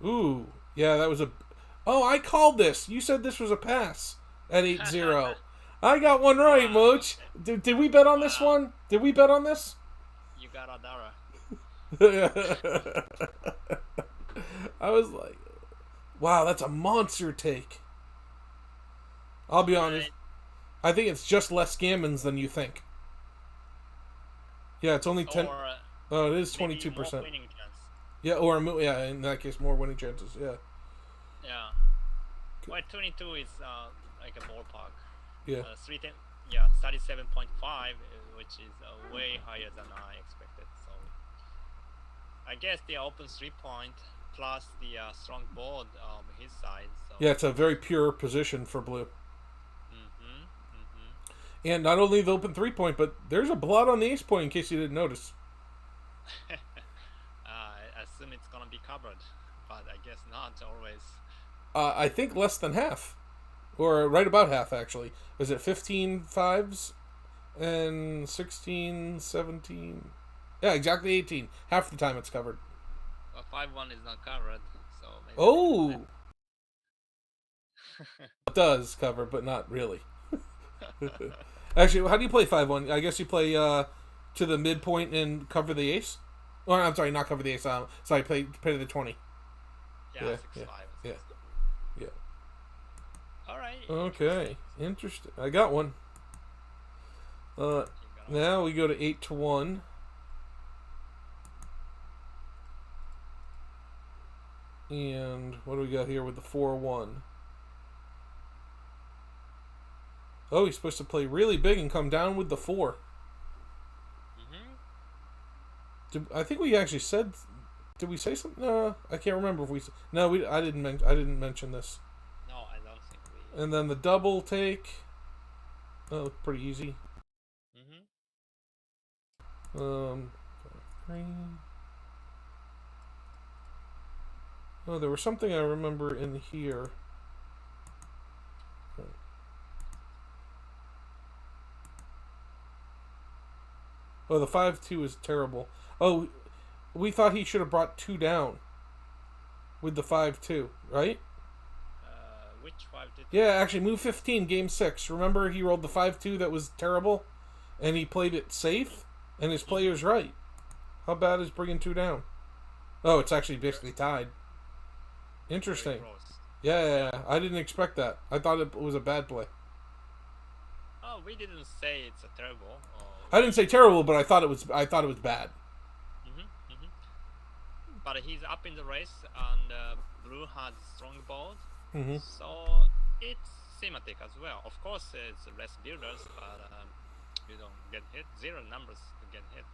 ooh, yeah, that was a. Oh, I called this. You said this was a pass at 8-0. I got one right, Moch. Did we bet on this one? Did we bet on this? You got a dollar. I was like, wow, that's a monster take. I'll be honest. I think it's just less gammons than you think. Yeah, it's only 10. Oh, it is 22%. Yeah, or in that case, more winning chances. Yeah. Yeah. Well, 22 is like a ballpark. Yeah. 310. Yeah, 37.5, which is way higher than I expected. So I guess the open 3-point plus the strong board of his side. So. Yeah, it's a very pure position for blue. And not only the open 3-point, but there's a blot on the ace point in case you didn't notice. I assume it's gonna be covered, but I guess not always. I think less than half, or right about half actually. Was it 15 fives and 16, 17? Yeah, exactly 18. Half the time it's covered. Well, 5-1 is not covered, so maybe. Oh, it does cover, but not really. Actually, how do you play 5-1? I guess you play to the midpoint and cover the ace. Or I'm sorry, not cover the ace. Sorry, play to the 20. Yeah, 6-5. Yeah. All right. Okay, interesting. I got one. Now we go to 8-1. And what do we got here with the 4-1? Oh, he's supposed to play really big and come down with the 4. I think we actually said. Did we say something? No, I can't remember if we. No, I didn't mention this. No, I don't think we. And then the double take. Oh, pretty easy. 3. Oh, there was something I remember in here. Oh, the 5-2 is terrible. Oh, we thought he should have brought 2 down with the 5-2, right? Which 5 did? Yeah, actually, move 15, game 6. Remember he rolled the 5-2 that was terrible? And he played it safe? And his player's right. How bad is bringing 2 down? Oh, it's actually basically tied. Interesting. Yeah, I didn't expect that. I thought it was a bad play. Oh, we didn't say it's a terrible. I didn't say terrible, but I thought it was bad. But he's up in the race, and blue has strong board, so it's thematic as well. Of course, it's less builders, but you don't get hit. 0 numbers to get hit.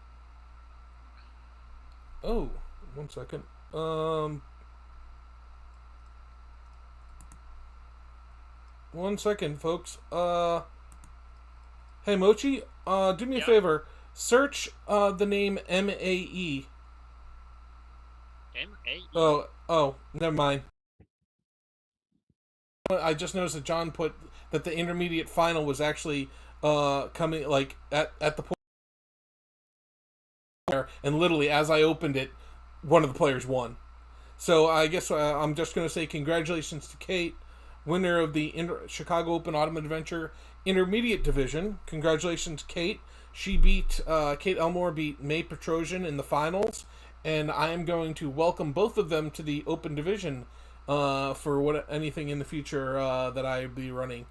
Oh, 1 second. 1 second, folks. Hey, Mochy, do me a favor. Search the name MAE. MAE? Oh, never mind. I just noticed that John put that the intermediate final was actually coming like at the point there, and literally as I opened it, one of the players won. So I guess I'm just going to say congratulations to Kate, winner of the Chicago Open Autumn Adventure. intermediate division, congratulations, Kate. She beat Kate Elmore beat May Petrosian in the finals, and I am going to welcome both of them to the open division for anything in the future that I be running,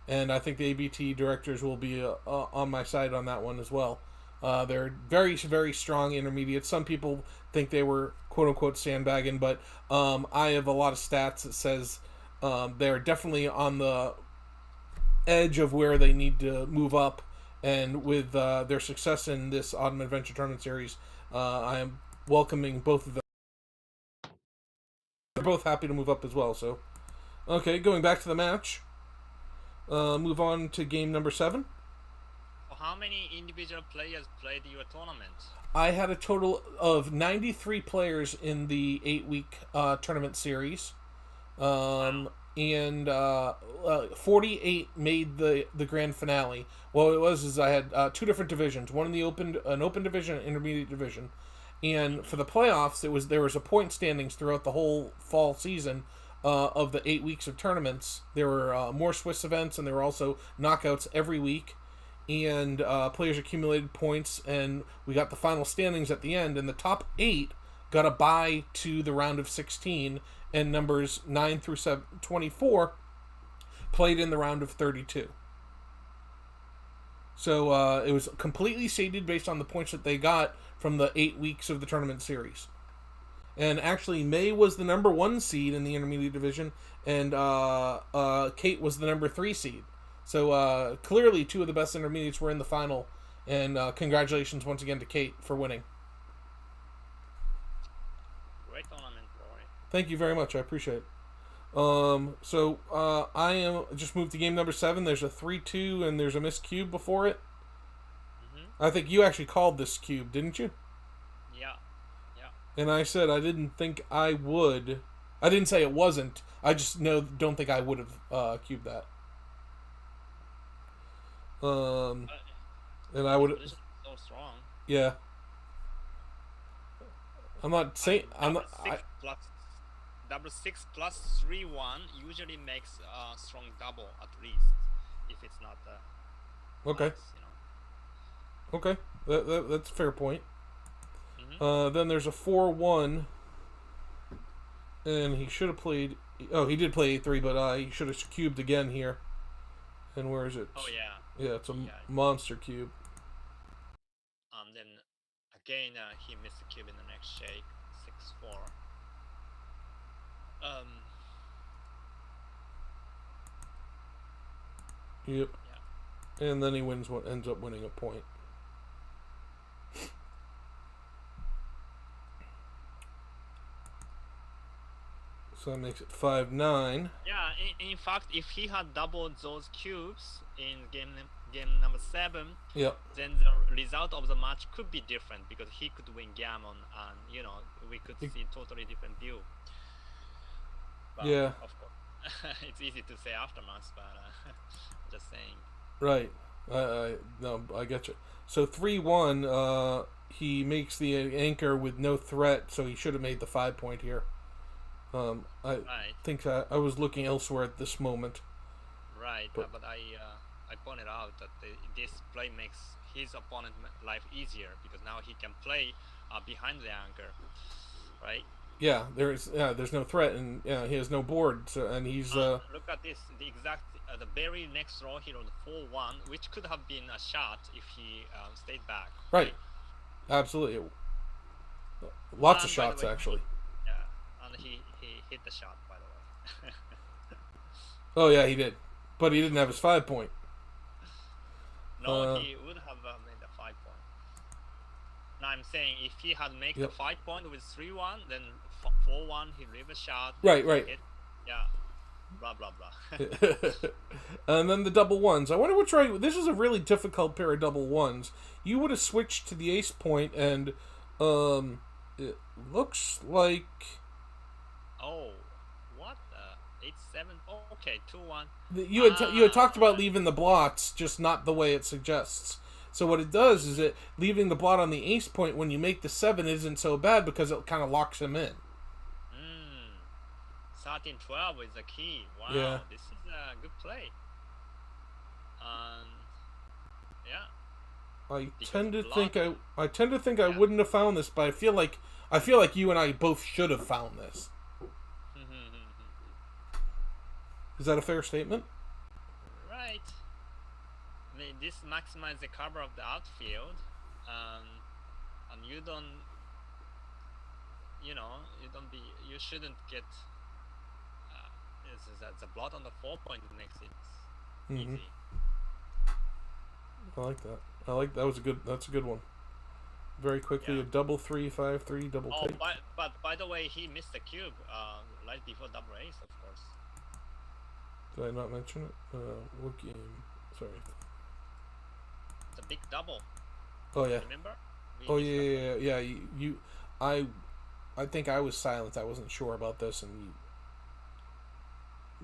and I think the ABT directors will be on my side on that one as well. They're very, very strong intermediates. Some people think they were quote unquote sandbagging, but I have a lot of stats that says they're definitely on the edge of where they need to move up. And with their success in this Autumn Adventure Tournament Series, I am welcoming both of them. They're both happy to move up as well. So, okay, going back to the match. Move on to game number 7. How many individual players played your tournament? I had a total of 93 players in the 8-week tournament series. Wow. And 48 made the grand finale. Well, it was I had 2 different divisions, one in the an open division, and intermediate division, and for the playoffs, there was a point standings throughout the whole fall season of the 8 weeks of tournaments. There were more Swiss events, and there were also knockouts every week, and players accumulated points, and we got the final standings at the end, and the top 8 got a bye to the round of 16. And numbers 9 through 24 played in the round of 32. So it was completely seeded based on the points that they got from the 8 weeks of the tournament series. And actually, May was the number 1 seed in the intermediate division, and Kate was the number 3 seed. So clearly, 2 of the best intermediates were in the final. And congratulations once again to Kate for winning. Great tournament, Rory. Thank you very much. I appreciate it. So I am just moved to game number 7. There's a 3-2 and there's a missed cube before it. Mm-hmm. I think you actually called this cube, didn't you? Yeah. And I said I didn't think I would. I didn't say it wasn't. I just don't think I would have cubed that. And I would. So strong. Yeah. I'm not saying I'm not. Double 6 plus 3-1 usually makes a strong double at least, if it's not Okay. Nice, Okay. That's a fair point. Mm-hmm. Then there's a 4-1, and he should have played. Oh, he did play 8-3, but he should have cubed again here. And where is it? Oh yeah. Yeah, it's a monster cube. Then again he missed the cube in the next shake, 6-4. Yep. Yeah. And then he ends up winning a point. So that makes it 5-9. Yeah, in fact, if he had doubled those cubes in game number 7, Yep. then the result of the match could be different because he could win gammon, and we could see totally different view. But, Yeah. of course, it's easy to say aftermath, but just saying. Right. I get you. So 3-1. He makes the anchor with no threat, so he should have made the 5-point here. I think I was looking elsewhere at this moment. Right, but I pointed out that this play makes his opponent life easier because now he can play behind the anchor, right? Yeah, there's no threat, and he has no board, so, and he's look at this, the very next row he rolled 4-1, which could have been a shot if he stayed back. Right. Absolutely. Lots of shots, way, actually. Yeah, and he hit the shot, by the way. Oh yeah, he did, but he didn't have his 5-point. No, he would have made a 5-point. Now I'm saying if he had made the 5-point with 3-1, then 4-1 he leave a shot. Right. Hit, yeah. Blah blah blah. And then the double ones. I wonder which way. This is a really difficult pair of double ones. You would have switched to the ace point, and it looks like. Oh, what? 8-7. Oh, okay, 2-1. You had talked about leaving the blots, just not the way it suggests. So what it does is it leaving the blot on the ace point when you make the 7 isn't so bad because it kind of locks him in. 13-12 is the key. Wow, Yeah. This is a good play. And yeah, I because tend to of think I blocking. tend to think I Yeah. wouldn't have found this, but I feel like you and I both should have found this. Is that a fair statement? Right. I mean, this maximizes the cover of the outfield, and you don't, you shouldn't get. The blot on the 4 point makes it Mm-hmm. easy. I like that. That's a good one. Very quickly, Yeah. a double 3-5-3 double Oh, take. but by the way, he missed the cube right before double ace, of course. Did I not mention it? What game? Sorry. It's a big double. Oh yeah. Remember? We Oh missed that one. yeah. I think I was silent. I wasn't sure about this, and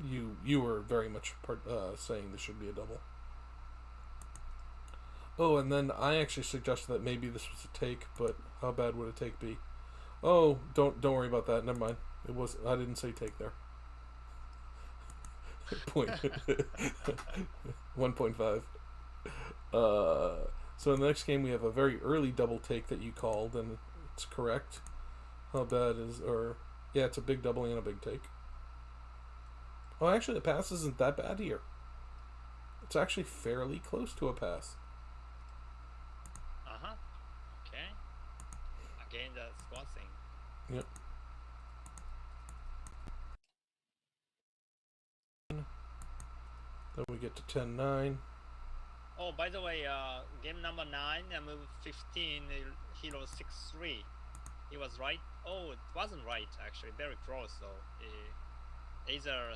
you were very much saying this should be a double. Oh, and then I actually suggested that maybe this was a take, but how bad would a take be? Oh, don't worry about that. Never mind. It was. I didn't say take there. Point 1.5. So in the next game we have a very early double take that you called, and it's correct. How bad is yeah, it's a big double and a big take. Oh, actually, the pass isn't that bad here. It's actually fairly close to a pass. Okay. Again, the squat thing. Yep. Then we get to 10-9. Oh, by the way, game number 9, move 15, hero 6-3. He was right. Oh, it wasn't right actually. Very close though. Either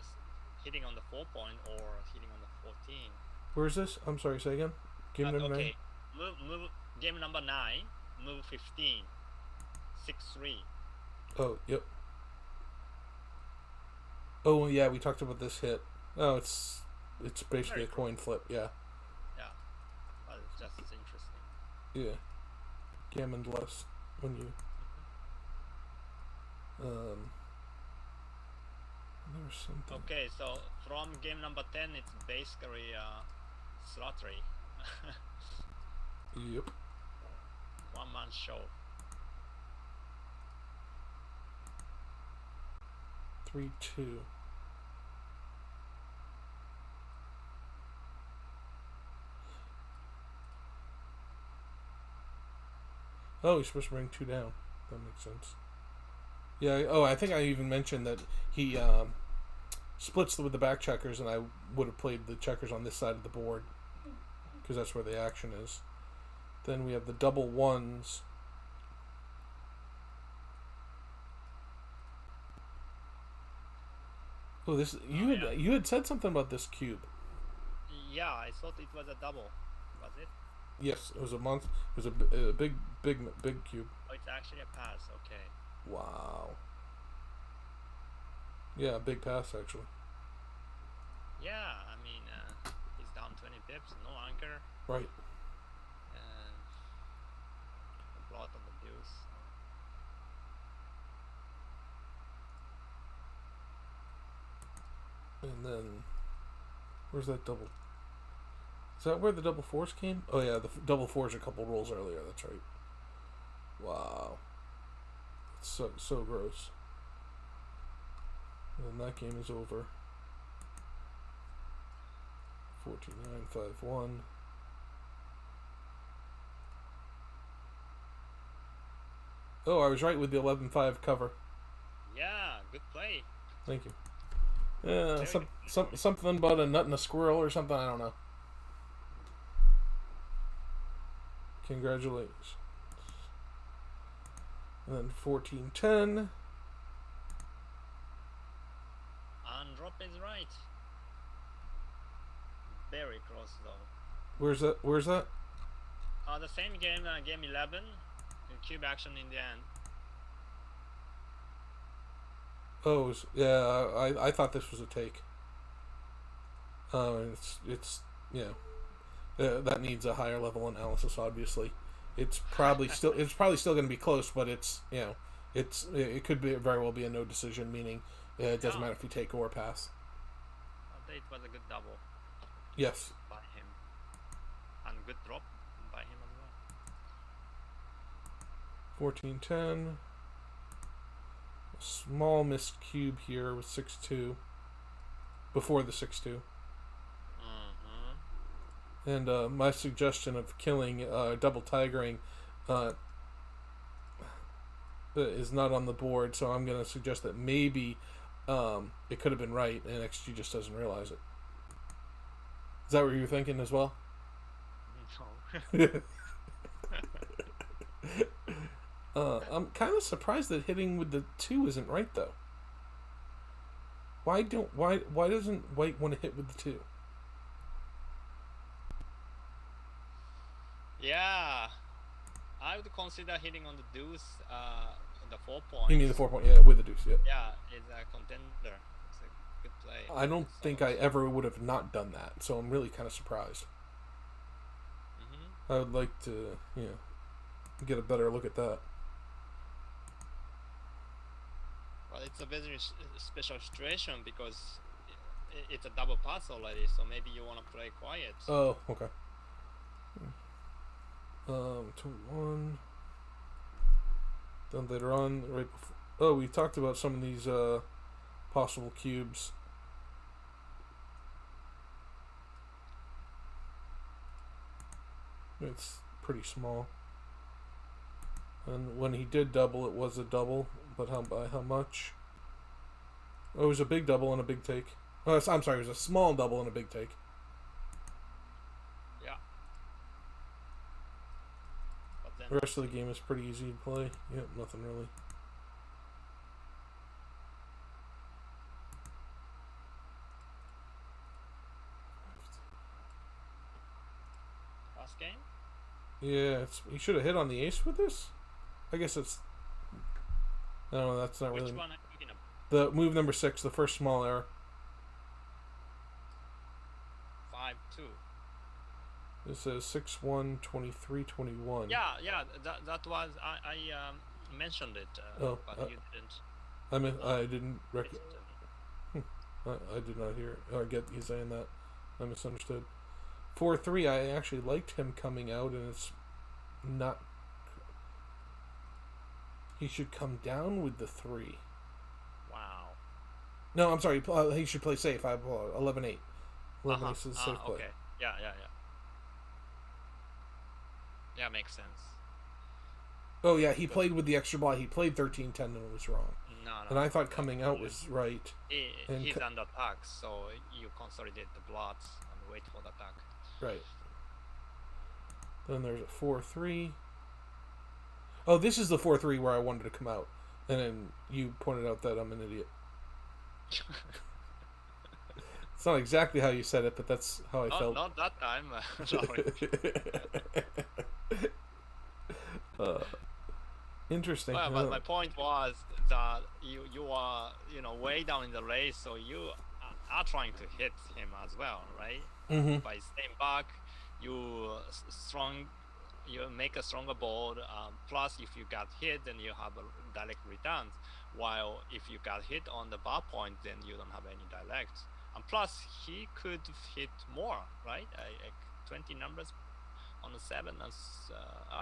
hitting on the 4 point or hitting on the 14. Where's this? I'm sorry. Say again. Game number 9. Okay. Move. Game number 9. Move 15. 6-3. Oh, yep. Oh yeah, we talked about this hit. Oh, it's basically a coin flip. Yeah. Yeah. But it's just interesting. Yeah. Gammon less when you. There was something. Okay, so from game number 10, it's basically slottery. Yep. One man show. 3-2. Oh, he's supposed to bring 2 down. That makes sense. Yeah. Oh, I think I even mentioned that he splits with the back checkers, and I would have played the checkers on this side of the board because that's where the action is. Then we have the double ones. Oh, this you had said something about this cube. Yeah, I thought it was a double. Was it? Yes, it was a month. It was a big cube. Oh, it's actually a pass. Okay. Wow. Yeah, big pass actually. Yeah, I mean, he's down 20 pips, no anchor. Right. A blot on the deuce. And then, where's that double? Is that where the double fours came? Oh yeah, the double fours a couple rolls earlier. That's right. Wow. It's so gross. And that game is over. 14-9, 5-1. Oh, I was right with the 11-5 cover. Yeah, good play. Thank you. Yeah, something about a nut and a squirrel or something. I don't know. Congratulations. And then 14-10. And drop is right. Very close though. Where's that? The same game, game 11. Cube action in the end. Oh, yeah. I thought this was a take. It's that needs a higher level analysis. Obviously, it's probably still going to be close, but it could very well be a no decision, meaning it doesn't matter if you take or pass. It was a good double. Yes. By him. good drop by him as well. 14-10. A small missed cube here with 6-2. Before the 6-2. And my suggestion of killing double tigering is not on the board, so I'm going to suggest that maybe it could have been right, and XG just doesn't realize it. Is that what you were thinking as well? No. I'm kind of surprised that hitting with the 2 isn't right, though. Why doesn't White want to hit with the 2? Yeah, I would consider hitting on the deuce, the 4 points. You mean the 4 point? Yeah, with the deuce. Yeah. Yeah, it's a contender. It's a good play. I don't think I ever would have not done that, so I'm really kind of surprised. I would like to, get a better look at that. Well, it's a very special situation because it's a double pass already, so maybe you want to play quiet. Oh, okay. 2-1. Then later on, right before. Oh, we talked about some of these possible cubes. It's pretty small. And when he did double, it was a double, but by how much? Oh, it was a big double and a big take. Oh, I'm sorry, it was a small double and a big take. Yeah. But then The rest of the game is pretty easy to play. Yep, nothing really. last game? Yeah, he should have hit on the ace with this. I guess it's. No, that's not Which really. one are you thinking of? The move number 6, the first small error. 5-2. This says 6-1, 23-21. Yeah, that was I mentioned it, but you didn't. I didn't rec- listen to me. I did not hear. I get you saying that. I misunderstood. 4-3. I actually liked him coming out, and it's not. He should come down with the 3. Wow. No, I'm sorry. He should play safe. 11-8. 11 ace is a safe play. Okay. Yeah. Yeah, makes sense. Oh yeah, he played with the extra ball. He played 13-10 and it was wrong. No. And I thought coming out was right. He's under attack, so you consolidate the blots and wait for the attack. Right. Then there's a 4-3. Oh, this is the 4-3 where I wanted to come out. And then you pointed out that I'm an idiot. It's not exactly how you said it, but that's how I felt. Not that time. Sorry. Interesting. Well, but my point was that you are way down in the race, so you are trying to hit him as well, right? Mm-hmm. By staying back, you make a stronger board. Plus, if you got hit, then you have a direct returns. While if you got hit on the bar point, then you don't have any direct. And plus, he could hit more, right? 20 numbers on the 7.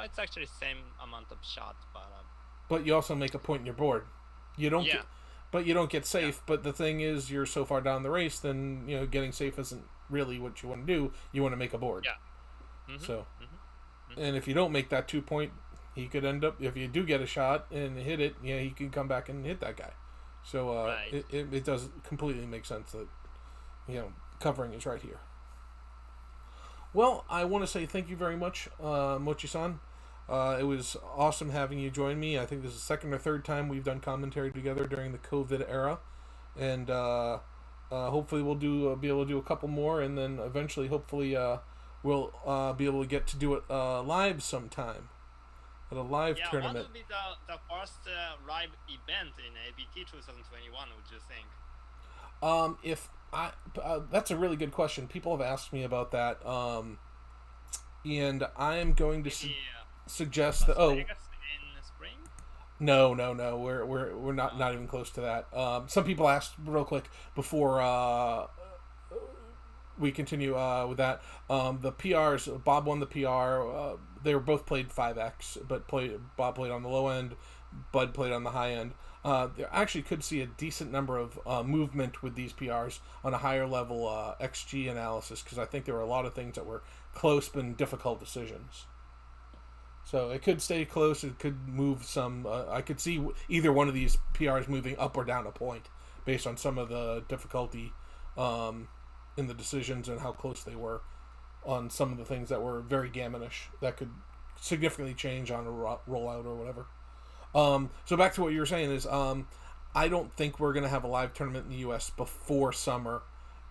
It's actually same amount of shot, but you also make a point in your board. You don't. Yeah. But you don't get safe. Yeah. But the thing is, you're so far down the race, then getting safe isn't really what you want to do. You want to make a board. Yeah. Mm-hmm. So, and if you don't make that 2 point, he could end up. If you do get a shot and hit it, he can come back and hit that guy. So right. it does completely make sense that covering is right here. Well, I want to say thank you very much, Mochy-san. It was awesome having you join me. I think this is the second or third time we've done commentary together during the COVID era, and hopefully we'll be able to do a couple more, and then eventually, hopefully, we'll be able to get to do it live sometime at a live tournament. What would be the first live event in ABT 2021? Would you think? That's a really good question. People have asked me about that, and I'm going to suggest that. In spring? No, we're not even close to that. Some people asked real quick before we continue with that. The PRs, Bob won the PR. They were both played 5x, but Bob played on the low end, Bud played on the high end. There actually could see a decent number of movement with these PRs on a higher level XG analysis, because I think there were a lot of things that were close but difficult decisions. So it could stay close. It could move some. I could see either one of these PRs moving up or down a point based on some of the difficulty in the decisions and how close they were on some of the things that were very gammonish that could significantly change on a rollout or whatever. So back to what you were saying is, I don't think we're going to have a live tournament in the U.S. before summer,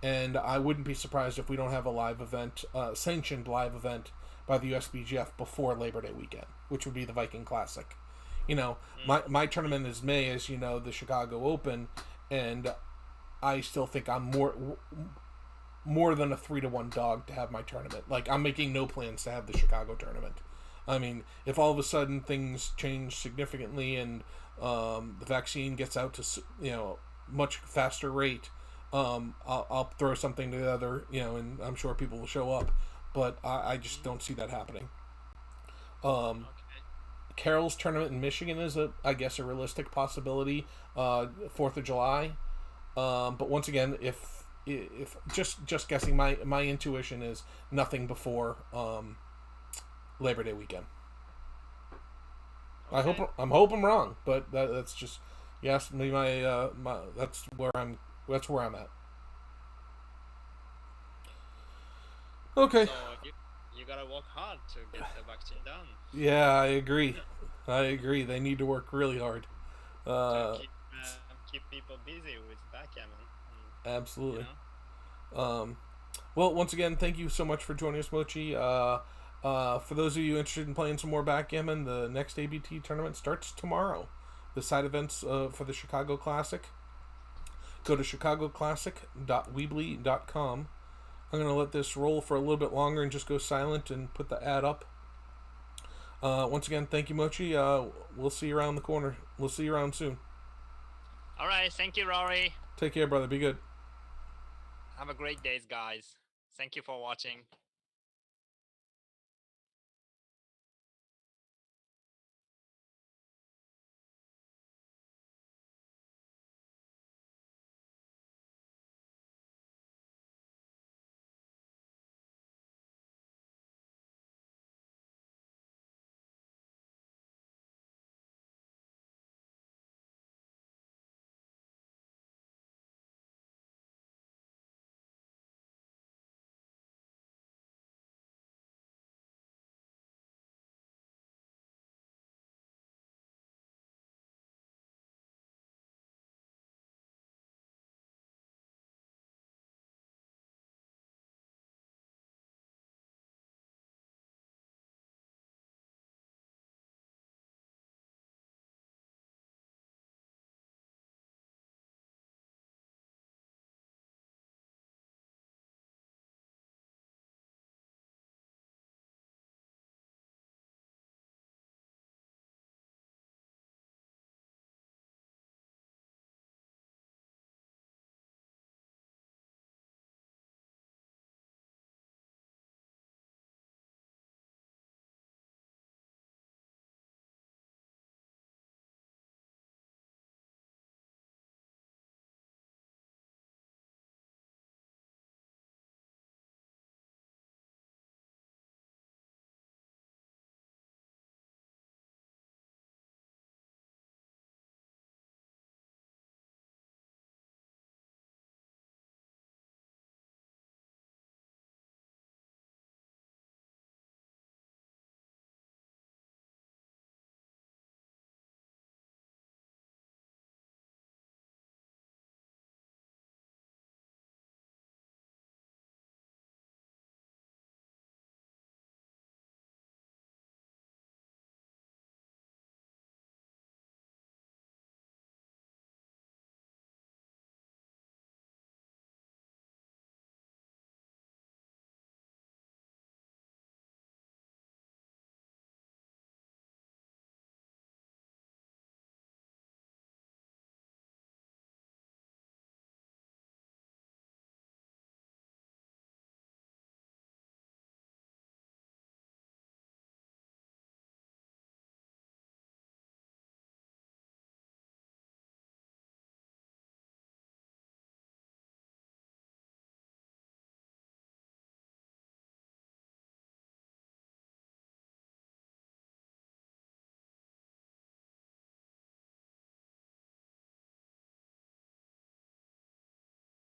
and I wouldn't be surprised if we don't have a live event, sanctioned live event by the USBGF before Labor Day weekend, which would be the Viking Classic. You know, my tournament is May, as you know, the Chicago Open, and I still think I'm more than a 3-1 dog to have my tournament. Like, I'm making no plans to have the Chicago tournament. I mean, if all of a sudden things change significantly and the vaccine gets out to much faster rate, I'll throw something together, and I'm sure people will show up. But I just don't see that happening. Okay. Carroll's tournament in Michigan is I guess a realistic possibility. 4th of July. But once again, if just guessing, my intuition is nothing before Labor Day weekend. Okay. I'm hoping I'm wrong, but that's just me. That's where I'm at. Okay. So you gotta work hard to get the vaccine done. Yeah, I agree. They need to work really hard. To keep people busy with backgammon. Absolutely. You know? Well, once again, thank you so much for joining us, Mochy. For those of you interested in playing some more backgammon, the next ABT tournament starts tomorrow. The side events for the Chicago Classic. Go to chicagoclassic.weebly.com. I'm going to let this roll for a little bit longer and just go silent and put the ad up. Once again, thank you, Mochy. We'll see you around the corner. We'll see you around soon. All right. Thank you, Rory. Take care, brother. Be good. Have a great day, guys. Thank you for watching.